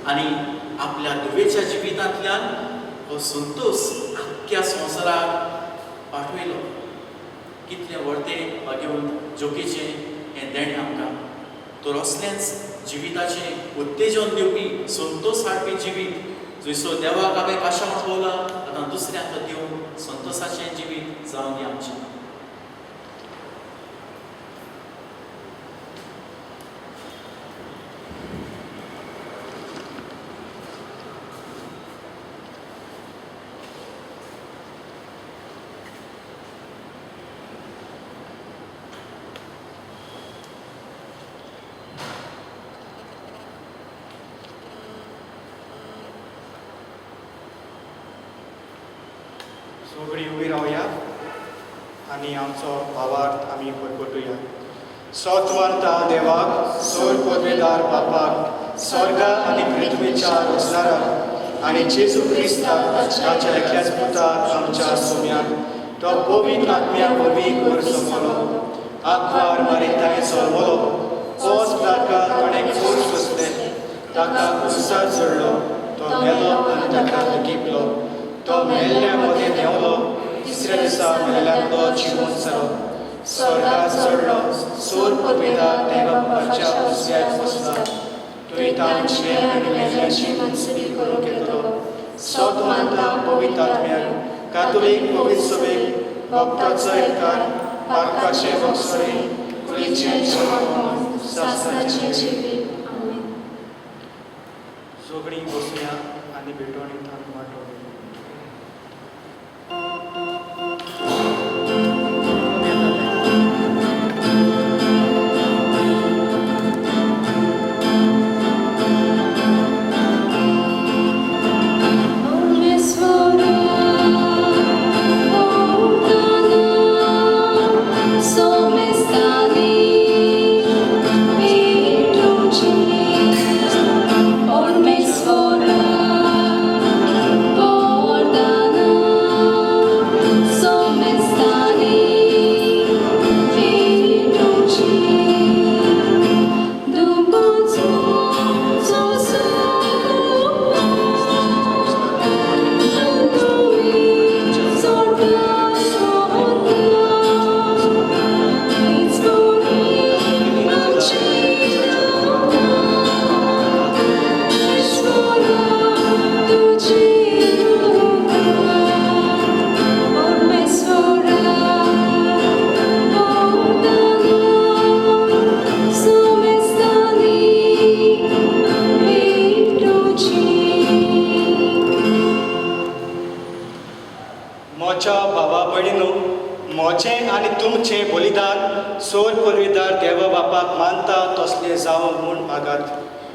आनी आपल्या दुवेच्या जिवितांतल्यान हो संतोष आख्ख्या संवसाराक पाठवयलो. कितलें व्हडतें घेवन जोगेचें हें देणें आमकां. तर असलेंच जिविताचें उत्तेजन दिवपी, संतोश हाडपी जिवीत जंयसर देवाक हांवें काशां पळोवला, आतां दुसऱ्यांक दिवन संतोशाचें जिवीत जावन दी आमचें. सगळीं उबी रावया आनी आमचो भावार्थ आमी परगटुया. सोतवार्ता देवाक, सोर पदवेदार बापाक, स्वर्गा आनी पृथ्वीच्या रचणाराक आनी जेजू क्रिस्ताक ताच्या एकल्याच पुताक आमच्या सोम्याक तो पवित्र आत्म्या वरवीं कर सोंपलो. आंकवार मारिताय चलवलो, पोस ताका ताणें कोर सोंसलें, ताका कुसार चडलो, तो मेलो आनी ताका लिगिपलो. तो मेल्ल्या मदें देंवलो, तिसऱ्या दिसा मेल्ल्यांतलो जिवंत जालो. स्वर्गाक चडलो, सोर पदवेदार देवा बापाच्या उजव्याक बसला. थंय तांचे आनी मेल्ल्यांची मनसुबी करूंक येतलो. सोतवांता पवित्र आत्म्याक, कातोलीक पवित्र सभेक, भक्तांचो एककार, पारकाचे वखसळे, कुडीचें जेवण, सासणाचें जिवीत. आमेन. सगळीं बसुया आनी भेटवणींत वांटोवया. Orme svora तुमचें बलिदान सोर परवेदार देवा बापाक मानता तसलें जावं म्हूण मागात.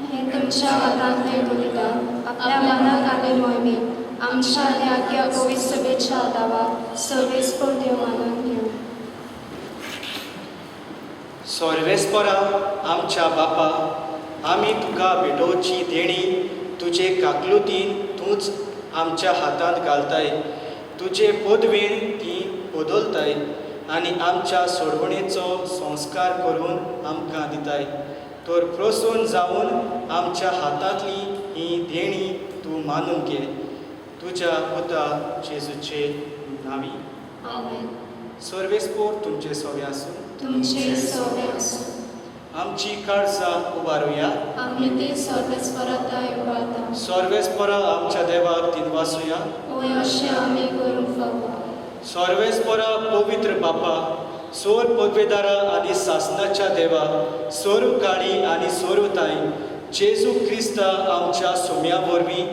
हे तुमच्या हातांतले बलिदान आपल्या मनाक आले मोहिमेत आमच्या आनी आख्या पवित्र सभेच्या आदाराक सर्वेस्पर देव मानून घेऊ. सर्वेस्परा आमच्या बापा, आमी तुका भेटोवची देणी तुजे काकलुतीन तूंच आमच्या हातांत घालताय. तुजे पदवेन ती बदलताय आनी आमच्या सोडवणेचो संस्कार करून आमकां दिताय. तर प्रसून जावन आमच्या हातांतली ही देणी तूं मानून घे. तुज्या पुता जेजूचे नांवी. आमेन. सर्वेस्पोर तुमचे सोवे आसूं. तुमचे सोवे आसूं. आमची काळजां उबारुया. आमी ती सर्वेस्पराताय उबारता. सर्वेस्परा आमच्या देवाक दिनवासुया. होय अशें आमी करूंक फावो. सर्वेस्परा पवित्र बापा, सोर पदवेदारा आनी सासणाच्या देवा, सोरू काळी आनी सोरूताय, जेजू क्रिस्ता आमच्या सोम्या वरवीं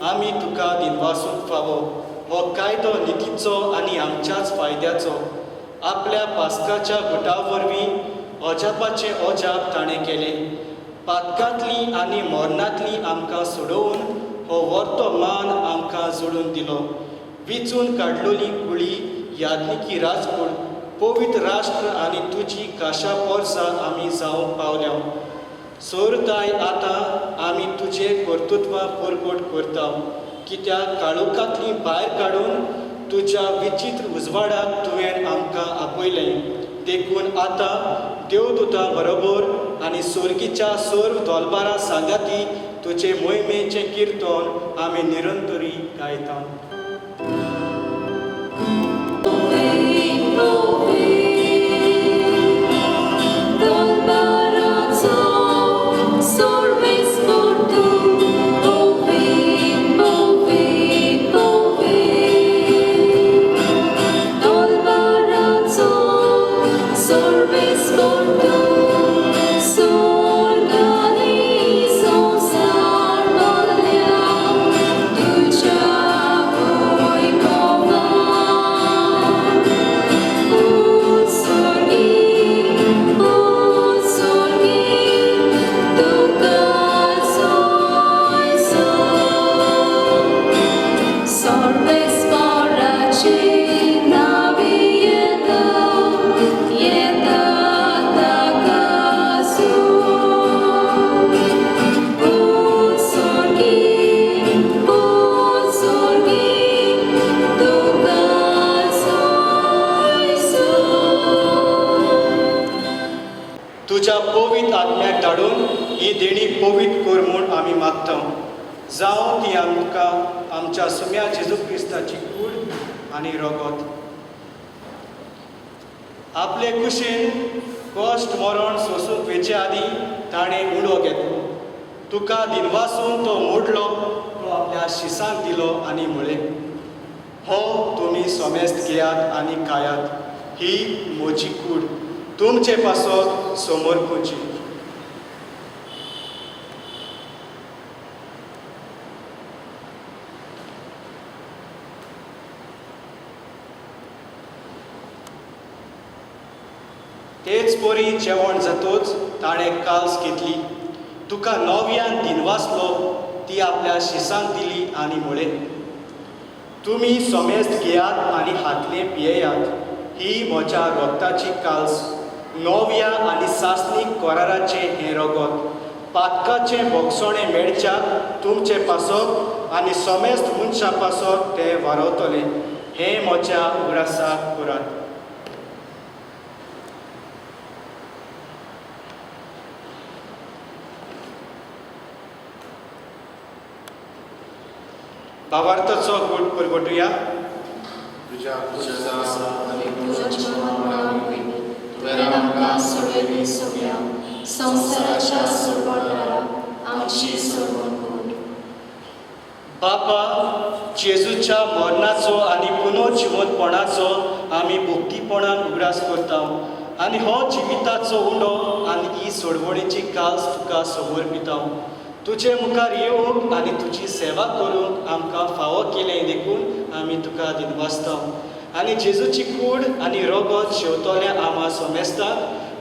आमी तुका दिनवासूंक फावो. हो कायदो नितीचो आनी आमच्याच फायद्याचो. आपल्या पास्काच्या गुटा वरवीं अजापाचे अजाप ताणें केलें. पातकांतली आनी मरणांतली आमकां सोडोवन हो वर्तो मान आमकां जोडून दिलो. विचून काडलोली कुळी याज्ञिकी राजकूळ, पवित्र राष्ट्र आनी तुजी काशा पोरसां आमी जावंक पावल्या. सोरताय आतां आमी तुजे कर्तुत्वां परगट करता. कित्याक काळोखांतली भायर काडून तुज्या विचित्र उजवाडाक तुवें आमकां आपयलें. देखून आतां देवदूतां बरोबर आनी सोर्गीच्या सोर दोलबारां सांगाती तुजे मोहिमेचें किर्तन आमी निरंतरी गायता. तुज्या पवित्र आत्म्याक धाडून ही देणी पवित्र कर म्हूण आमी मागता. जावं ती आमकां आमच्या सुम्या जेजू क्रिस्ताची कूड आनी रगत. आपले कुशीन कश्ट मरण सोसूंक वेचे आदी ताणें उडो घेतलो. तुका दिनवासून तो मोडलो, तो आपल्या शिसांक दिलो आनी म्हळें, हो तुमी सोमेस्त घेयात आनी खायात. ही म्हजी कूड. तुमचे पासत समोर खंयची. तेच पोरी जेवण जातोच ताणें काल्स घेतली. तुका नव्यान दिनवासलो, ती आपल्या शिसांक दिली आनी म्हळें, तुमी सोमेस्त घेयात आनी हातले पियेयात. ही म्हज्या रोगताची काल्स, नव्या आनी सासणीक कराराचें हें रगत. पातकाचें भोगसणें मेळच्याक तुमचे पासत आनी सोमेस्त मनशा पासत तें वारवतलें. हें म्हज्या उगडासाक करात. भावार्थाचो गोड परगटुया. तुज्या पुरुषां आनी तुझ्या मोहिमेत तुवें आमकां सोडयली सगळ्या संवसाराच्या सोडवणारा आमची सोडवण कर. बापा, जेजूच्या मरणाचो आनी पुनर्जिवंतपणाचो आमी भोगतीपणान उगडास करता आनी हो जिविताचो उंडो आनी ही सोडवणेची काल्स तुका समर्पिता. तुजे मुखार येवंक आनी तुजी सेवा करूंक आमकां फावो केलें देखून आमी तुका दिनवासता. आनी जेजूची कूड आनी रगत शेवतोल्या आमा सोमेस्ताक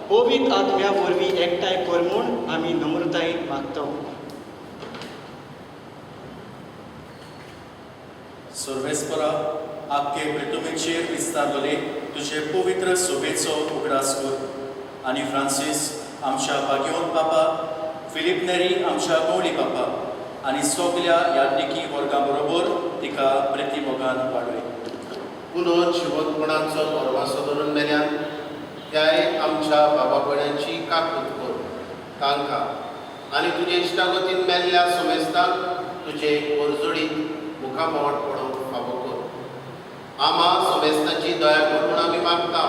पवित्र आत्म्या वरवीं एकठांय कर म्हूण आमी नम्रतायेन मागता. सर्वेस्परा आख्खे पृथ्वीचेर विस्तारलेले तुजे पवित्र सोबेचो उगडास कर आनी फ्रांसीस आमच्या भाग्यवंत बापा, फिलिप नेरी आमच्या गवळी बापा आनी सगल्या याज्ञिकी वर्गां बरोबर तिका प्रतिमोगान वाडय. पुनोत शिवतपणाचो परवासो धरून मेल्यान त्याय आमच्या बाबा भयणांची काकूट कर तांकां आनी तुजे इश्टागतीन मेल्ल्या सोमेस्ताक तुजे परजोडीत मुखामोड पडोवंक फावो कर. आमा सोमेस्ताची दया करून आमी मागता.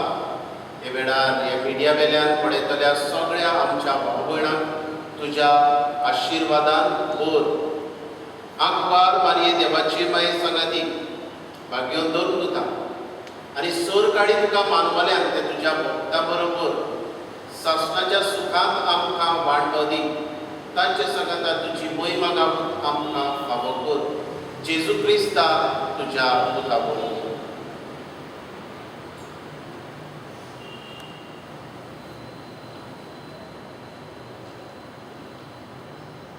हे वेळार ह्या मिडिया वेल्यान पळयतल्या सगळ्या आमच्या भाव भयणांक तुज्या आशिर्वादान भर. आंकवार मारये देवाची माये संगातीक भाग्योन धरून दिता आनी सोर काडी तुका मानवल्यान ते तुज्या भक्ता बरोबर सासणाच्या सुखांत आमकां वांटो दी. तांचे संगता तुजी महिमा गावून आमकां फावो कर. जेजू क्रिस्ता तुज्या पुता बरोबर.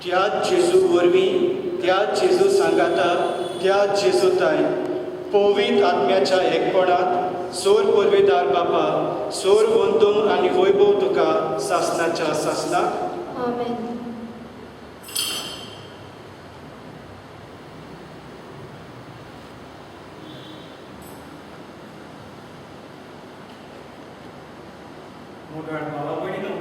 त्याच जेजू वरवीं, त्याच जेजू सांगाता, त्याच जेजू ताय पवित्र आत्म्याच्या एकपणात सोर परवेदार बापा, सोर वंतूंक आनी वैभव तुका सासणाच्या सासणाक. आमेन. मोगाळ बाबा भयणीनो,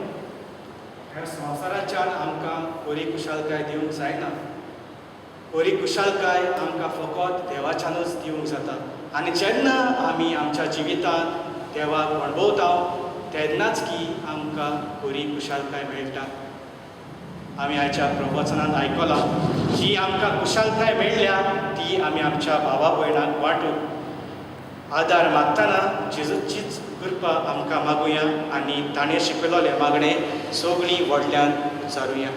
ह्या संवसाराच्यान आमकां बरी कुशालकाय दिवंक जायना. बरी कुशालकाय आमकां फकत देवाच्यानूच दिवंक जाता. आनी जेन्ना आमी आमच्या जिवितांत देवाक अणभवता तेन्नाच की आमकां बरी कुशालकाय मेळटा. आमी आयच्या प्रवचनांत आयकलां जी आमकां कुशालकाय मेळ्ळ्या ती आमी आमच्या भावा भयणांक वांटूंक. आदार मागतना जेजूचीच कृपा आमकां मागुया आनी ताणें शिकयलोले मागणें सगळीं व्हडल्यान उच्चारुया.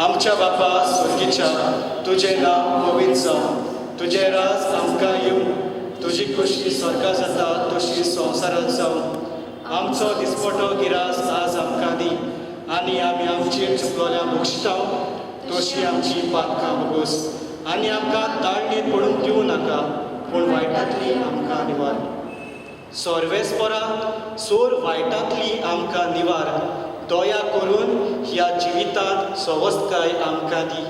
आमच्या बापा स्वर्गीच्या, तुजें नांव पवित्र जावं, तुजें राज आमकां येवं, तुजी खोशी स्वर्गा जाता तशी संवसारांत जावं. आमचो दिसपटो गिरास आज आमकां दी आनी आमी आमचेर चुकलोल्यांक बक्षिता तशी आमची पातकां बगोस आनी आमकां ताळणेंत पडूंक दिवं नाका पूण वायटांतली आमकां निवार. सर्वेस्परा सोर वायटांतली आमकां निवार. दया करून ह्या जिवितांत सवस्तकाय आमकां दी.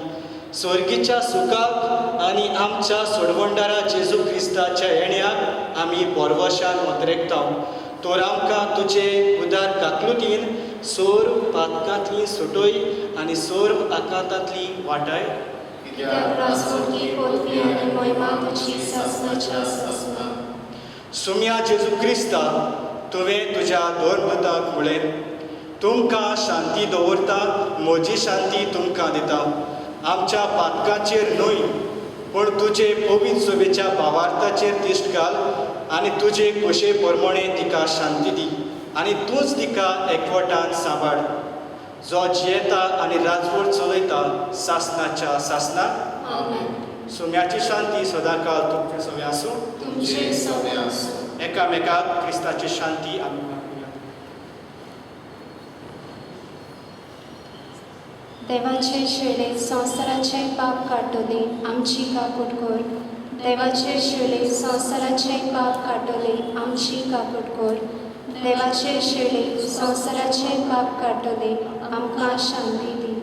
स्वर्गीच्या सुखाक आनी आमच्या सोडवंडारा जेजू क्रिस्ताच्या येण्याक आमी परवशान उद्रेकता. तर आमकां तुजे उदार काकलुतीन सोर पातकांतली सुटोय आनी सोर आकांतांतली वाटाय. कित्याक राजवटी, पोतवी आनी महिमा तुजी सासणाच्या सासणाक. सुम्या जेजू क्रिस्ता, तुवें तुज्या दोन भुतांक म्हळें, तुमकां शांती दवरता, म्हजी शांती तुमकां दिता. आमच्या पातकांचेर न्हय पूण तुजे पवित्र सोबेच्या भावार्थाचेर तिश्ट घाल आनी तुजे खोशे प्रमाणे तिका शांती दी आनी तूंच तिका एकवटान सांबाळ. जो जियेता आनी राजवट चलयता सासणाच्या सासणाक. आमेन. सुम्याची शांती सदांकाळ तुमचे सगळे आसूं. तुमचे सगळे आसूं. एकामेकाक क्रिस्ताची शांती आमी मागुया. देवाचे शेळे संवसाराचे पाप काटोले आमची काकूट कर. देवाचे शेळे संवसाराचे पाप काटोले आमची काकूट कर. देवाचे शेळे संवसाराचे पाप काटोले आमकां शांती दी.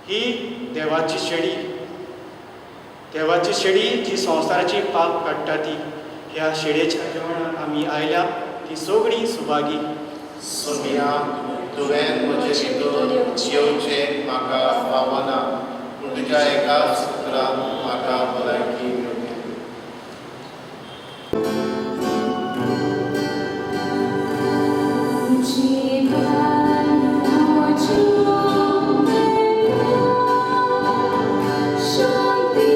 ही देवाची शेळी, देवाची शेळी जी संवसाराची पाप काडटा ती. ह्या शेळयेच्या जेवणाक आमी आयल्या ती सगळीं सुभागी. सोम्या, तुवें म्हजे भितर येवचें म्हाका फावना पूण तुज्या एकाच उतरान म्हाका भलायकी मेळटली. शांती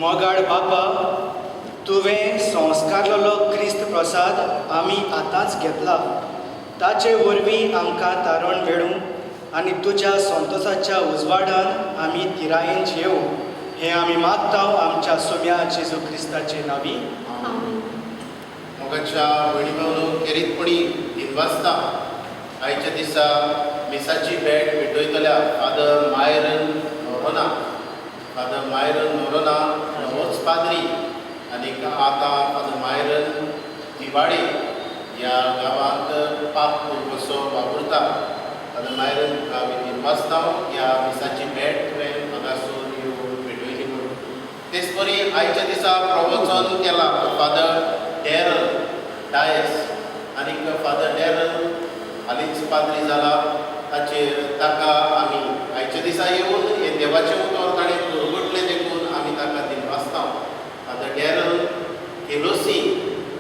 मोगाड बापा, तुवें संस्कारलेलो क्रिस्त प्रसाद आमी आतांच घेतला. ताचे वरवीं आमकां तारण मेळूं आनी तुज्या संतोशाच्या उजवाडान आमी तिरायेन जेवू. हें आमी मागतां आमच्या सोम्या जेजू क्रिस्ताचे नांवी. आमीन. मोगाच्या भयणी भावनो खेरीतपणी दिनवासता आयच्या दिसा मिसाची भेट भेटयतल्या father Myron Noronha. Father Myron Noronha होच पाद्री आनीक आतां फादर मायरन दिवाडे ह्या गांवांत पाप कसो वावुरता. फादर मायरन आमी दिनवासता ह्या मिसाची भेट तुवें हांगासून येवन भेटयली म्हणून. तेच परी आयच्या दिसा प्रवचन केलां फादर डॅरल डायस आनीक फादर डॅरल हालींच पाद्री जाला. ताका आमी आयच्या दिसा येवन हे देवाचें उतर ताणें पुरगटलें देखून आमी ताका दिनवासता. फादर डॅरल केलोसी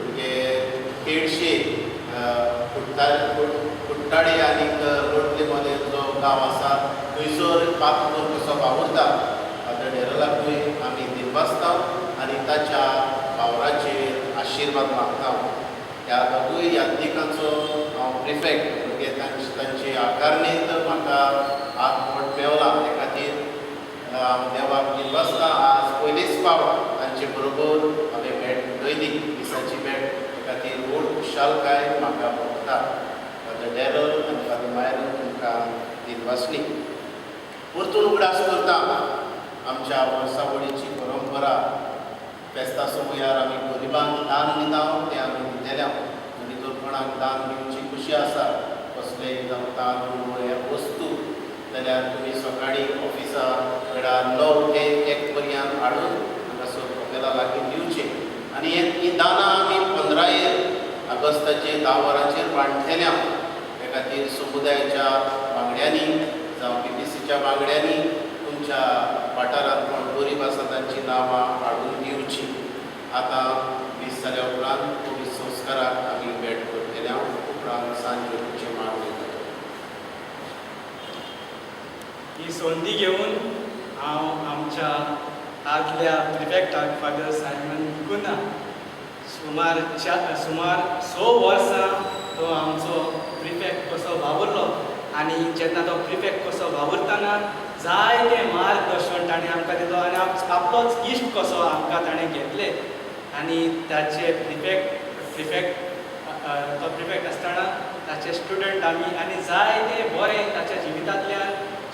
म्हणजे केडशे कुट्टाडे आनीक लोटले मदें जो गांव आसा थंयसर पापपूर कसो वावुरता. फादर डॅरलाकूय आमी दिनवासता आनी ताच्या वावराचेर आशिर्वाद मागता. ह्या दोगूय यात्रिकांचो हांव प्रिफेक्ट म्हणजे तांचे आकारणींत म्हाका आज वोट मेवला. हे खातीर हांव देवाक दिनवासता. आज पयलींच फावट तांचे बरोबर हांवें भेट घेतली दिसाची भेट. हे खातीर व्हड खुशालकाय म्हाका भोगता. फादर डॅरल आनी फादर मायरन तुमकां दिनवासली. परतून उगडास करता आमच्या वर्सावळीची परंपरा. फेस्ता समयार आमी गरिबांक दान दिता तें आमी दितल्या. आनी जर कोणाक दान दिवची खुशी आसा कसलेय जावं तांदूळ ह्या वस्तू जाल्यार तुमी सकाळीं ऑफिसा वेळार 9 ते 1 पर्यंत हाडून हांगासर हॉटेला लागीं दिवचें. आनी ही दानां आमी 15 ऑगस्टाचे 10 वरांचेर वांटलेल्या. हे खातीर समुदायाच्या वांगड्यांनी जावं PPCच्या वांगड्यांनी तुमच्या वाठारांत कोण गरीब आसा तांची नांवां हाडून दिवची. आतां 20 जाल्या उपरांत पुलीस संस्काराक आमी भेट करतल्या. उपरांत सांजे तुमचे माळ वयतले. ही संदी घेवन हांव आमच्या आदल्या प्रिफेक्टाक फादर सायमन गुना सुमार 6 वर्सां तो आमचो प्रिफेक्ट कसो वावुरलो. आनी जेन्ना तो प्रिफेक्ट कसो वावुरतना जायते मार्गदर्शन ताणें आमकां दिलो आनी आपलोच इश्ट कसो आमकां ताणें घेतले. आनी ताचे तो प्रिफेक्ट आसतना ताचे स्टुडंट आमी आनी जायते बरें ताच्या जिवितांतल्यान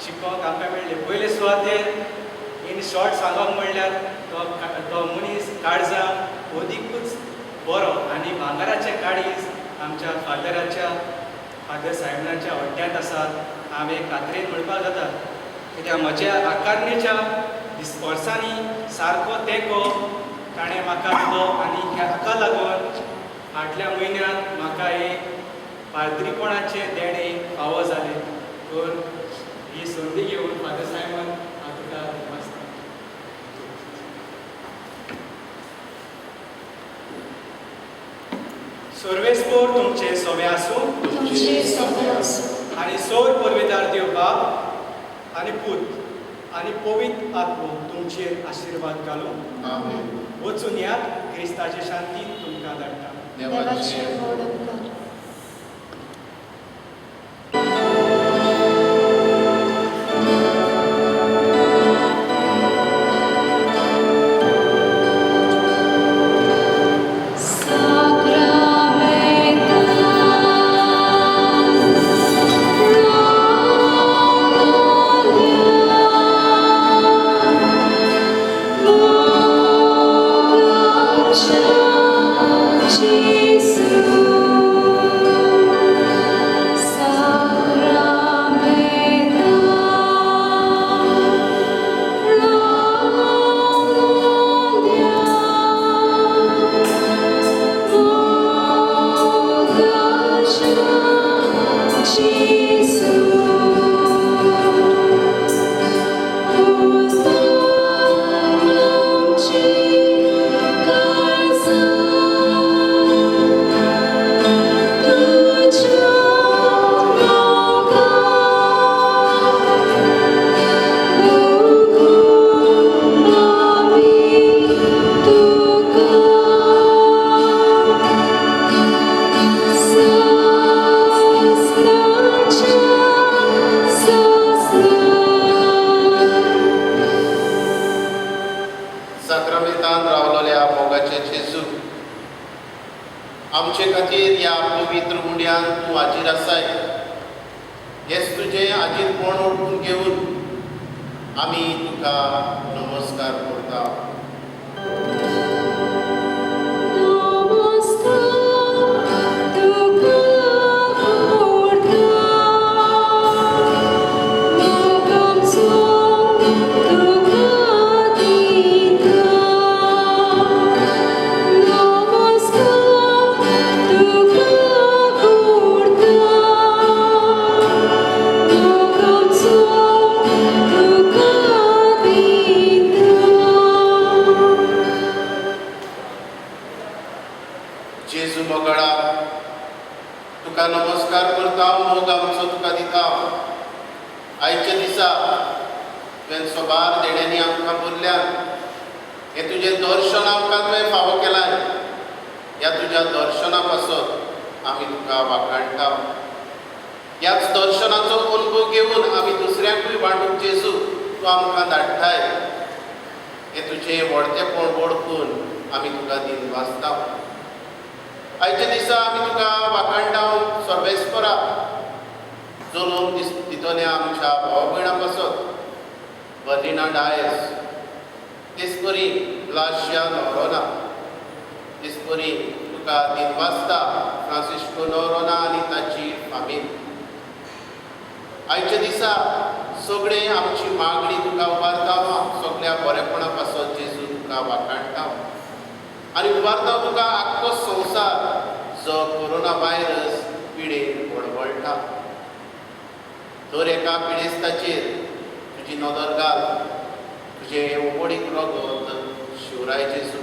शिकोवंक आमकां मेळ्ळे. पयले सुवातेर इन शॉर्ट सांगप म्हणल्यार तो मनीस काळजां अदिकूच बरो आनी भांगराचें काळीज आमच्या फादर सायमनाच्या हड्ड्यांत आसात. हांवें खात्रेन म्हणपाक जाता कित्याक म्हज्या आकारणीच्या वर्सांनी सारको तेंको ताणें म्हाका दिलो. आनी हाका लागून फाटल्या म्हयन्यांत म्हाका एक पाद्रीपणाचें देणें फावो जालें. तर ही संदी घेवन फादर सायमन हांव तुका दिनवासता. सर्वेस्पोर तुमचे सोबे आसूं. तुमचे सोबे आसूं. आनी सौर परवेदार देव बाप आनी पूत आनी पवित्र आत्मो तुमचेर आशिर्वाद घालूं. आमीन. वचून यात. क्रिस्ताचे शांतीन तुमकां धाडटा. देवाचे व्हड उपकार. Jesus. आमचे खातीर ह्या पवित्र मुंड्यान तूं हाजीर आसाय. हेच तुजें हाजीरपण ओळखून घेवन आमी तुका नमस्कार करता. जेजू मोगळा, तुका नमस्कार करता, मोग आमचो तुका दिता. आयच्या दिसा तुवें सोबार देण्यांनी आमकां भरल्यान हें तुजें दर्शन आमकां तुवें फावो केलां. ह्या तुज्या दर्शना पासत आमी तुका वाखाणटा. ह्याच दर्शनाचो अनुभव घेवन आमी दुसऱ्यांकूय वांटूंक जेजू तूं आमकां धाडटाय. हें तुजें व्हडतेपण ओळखून आमी तुका दिनवासता. आयच्या दिसा आमी तुका वाखाणटा सर्वेस्परा चलोवन दितल्या आमच्या भाव भयणां पासत बर्लिना डायस, तेच परी ब्लासिया नोरोना, तेच परी तुका दिनवासता फ्रांसिस्को नोरोना आनी ताची फामील. आयच्या दिसा सगळे आमची मागणी तुका उबारता. सगळ्या बरेपणा पासत जेजू तुका वाखाणटा आनी उबारता तुका आख्खो संवसार जो कोरोना व्हायरस पिडेन वळवळटा. दर एका पिडेस्ताचेर तुजी नदर घाल. तुजें ओडीक रगत शिवराय जेजू.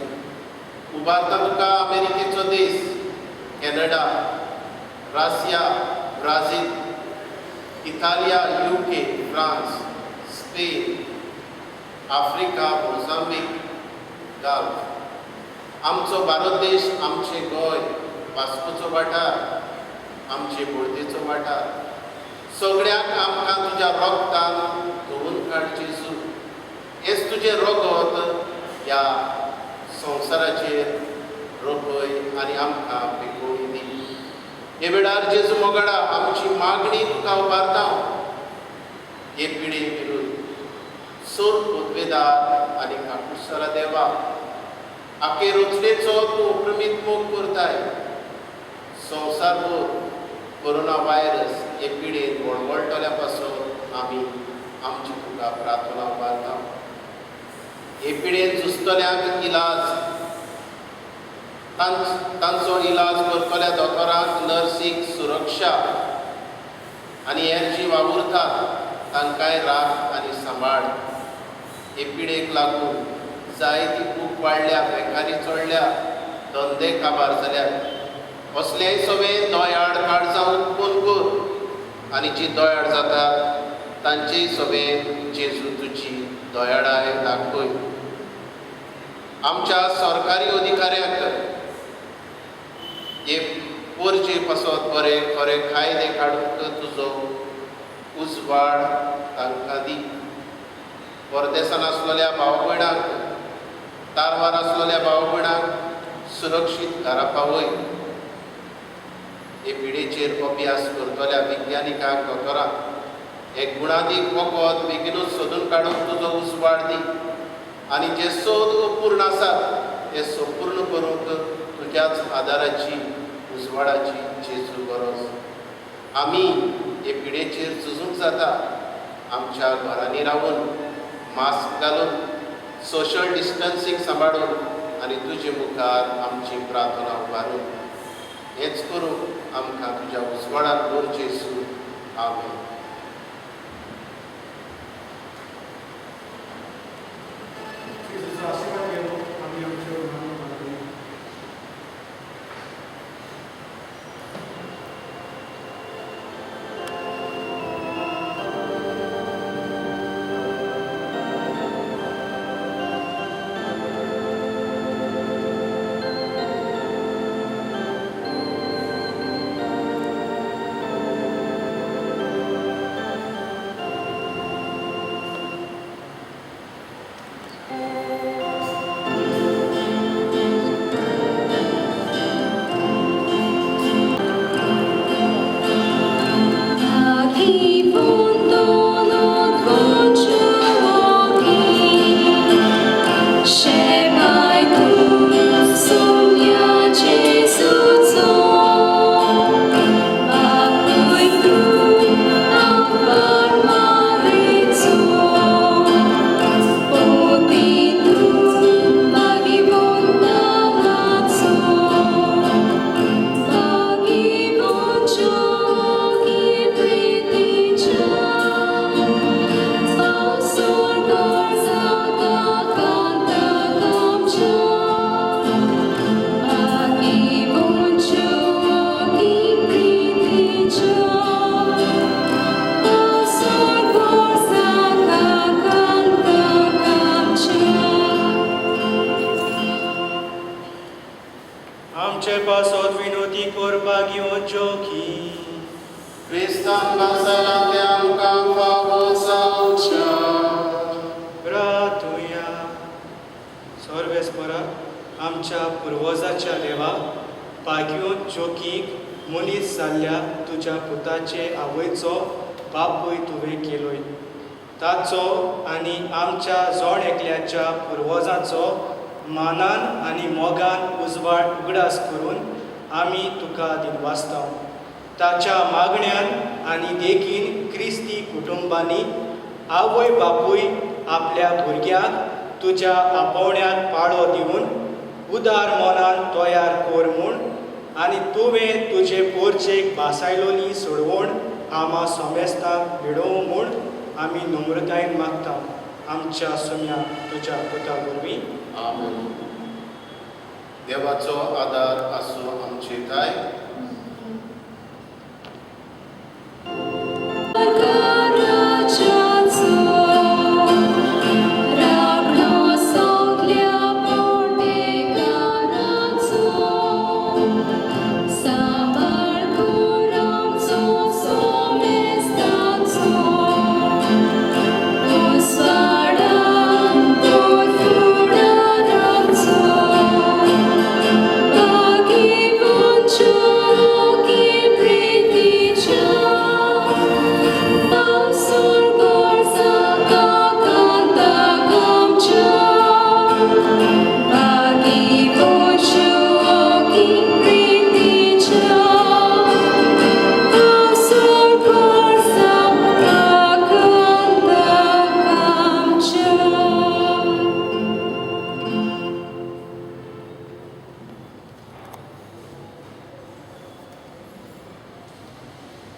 उबारता तुका अमेरिकेचो देश, कॅनडा, रशिया, ब्राझील, इटालिया, UK, France, Spain, Africa, Mozambique, Gulf. आमचो भारत देश, आमचें गोंय, वास्कोचो वाठार, आमचे बोळदेचो वाठार, सगळ्यांक आमकां तुज्या रगतान धुवून काड जेजू. हेच तुजें रगत ह्या संवसाराचेर रोपय आनी आमकां पिकोवणी दी. हे वेळार जेजू मोगडा आमची मागणी तुका उबारता. हे पिढे विरुद्ध सोर उद्वेदार आनी काकुसरा देवा, आखे रचनेचो तूं उपरमीत मोग करताय. संवसारभर कोरोना व्हायरस हे पिडेन वळवळटल्या पासून आमी आमची तुका प्रार्थना उबारता. हे पिडेन झुजतल्यांक इलाज, तांचो इलाज करतल्या दोतोरांक, नर्सीक सुरक्षा आनी हेर जीं वावुरतात तांकांय राख आनी सांबाळ. हे पिडेक लागून जायती खूब वाडल्या, बेकारी चडल्या, धंदे काबार जाल्यात. असलेय सगळे दोयाड काळजां उत्पन्न कर आनी जीं दोयाड जातात तांचेय सगळे जेजू तुजी दोयाडाय दाखय. आमच्या सरकारी अधिकाऱ्यांक हे पोरचे पासत बरे खरे कायदे काडूंक तुजो उजवाड तांकां दी. परदेसान आसलेल्या भाव भयणांक, तारवार आसलेल्या भाव भयणांक सुरक्षीत घरा पावय. हे पिडेचेर अभ्यास करतल्या विज्ञानिकांक, दोतोरांक एक गुणादीक वखद बेगीनूच सोदून काडून तुजो उजवाड दी. आनी जे सोद अपूर्ण आसात ते संपूर्ण करूंक तुज्याच आदाराची, उजवाडाची जेजू गरज. आमी हे पिडेचेर झुजूंक जाता. आमच्या घरांनी रावून, मास्क घालून, सोशल डिस्टन्सींग सांबाळून आनी तुजे मुखार आमची प्रार्थना उबारून. हेच करून आमकां तुज्या उजवाडाक दवर जेजू. आमेन. आमच्या पुर्वजाच्या देवा पाग्यो चोकीक मनीस जाल्ल्या तुज्या पुताचे आवयचो बापूय तुवें केलोय. ताचो आनी आमच्या जोड एकल्याच्या पुर्वजांचो मानान आनी मोगान उजवाड उगडास करून आमी तुका दिनवासतांव. ताच्या मागण्यांन आनी देखीन क्रिस्ती कुटुंबांनी आवय बापूय आपल्या भुरग्यांक तुज्या आपोवण्यांत पाळो दिवन उदार मनान तयार कोर म्हूण आनी तुवें तुजे पोरचेक भासायलोली सोडवण आमा सोमेस्तांक भिडोव म्हूण आमी नम्रतायेन मागता. आमच्या सुम्या तुज्या पुता वरवीं. आमेन. देवाचो आदार आसूं आमची ताय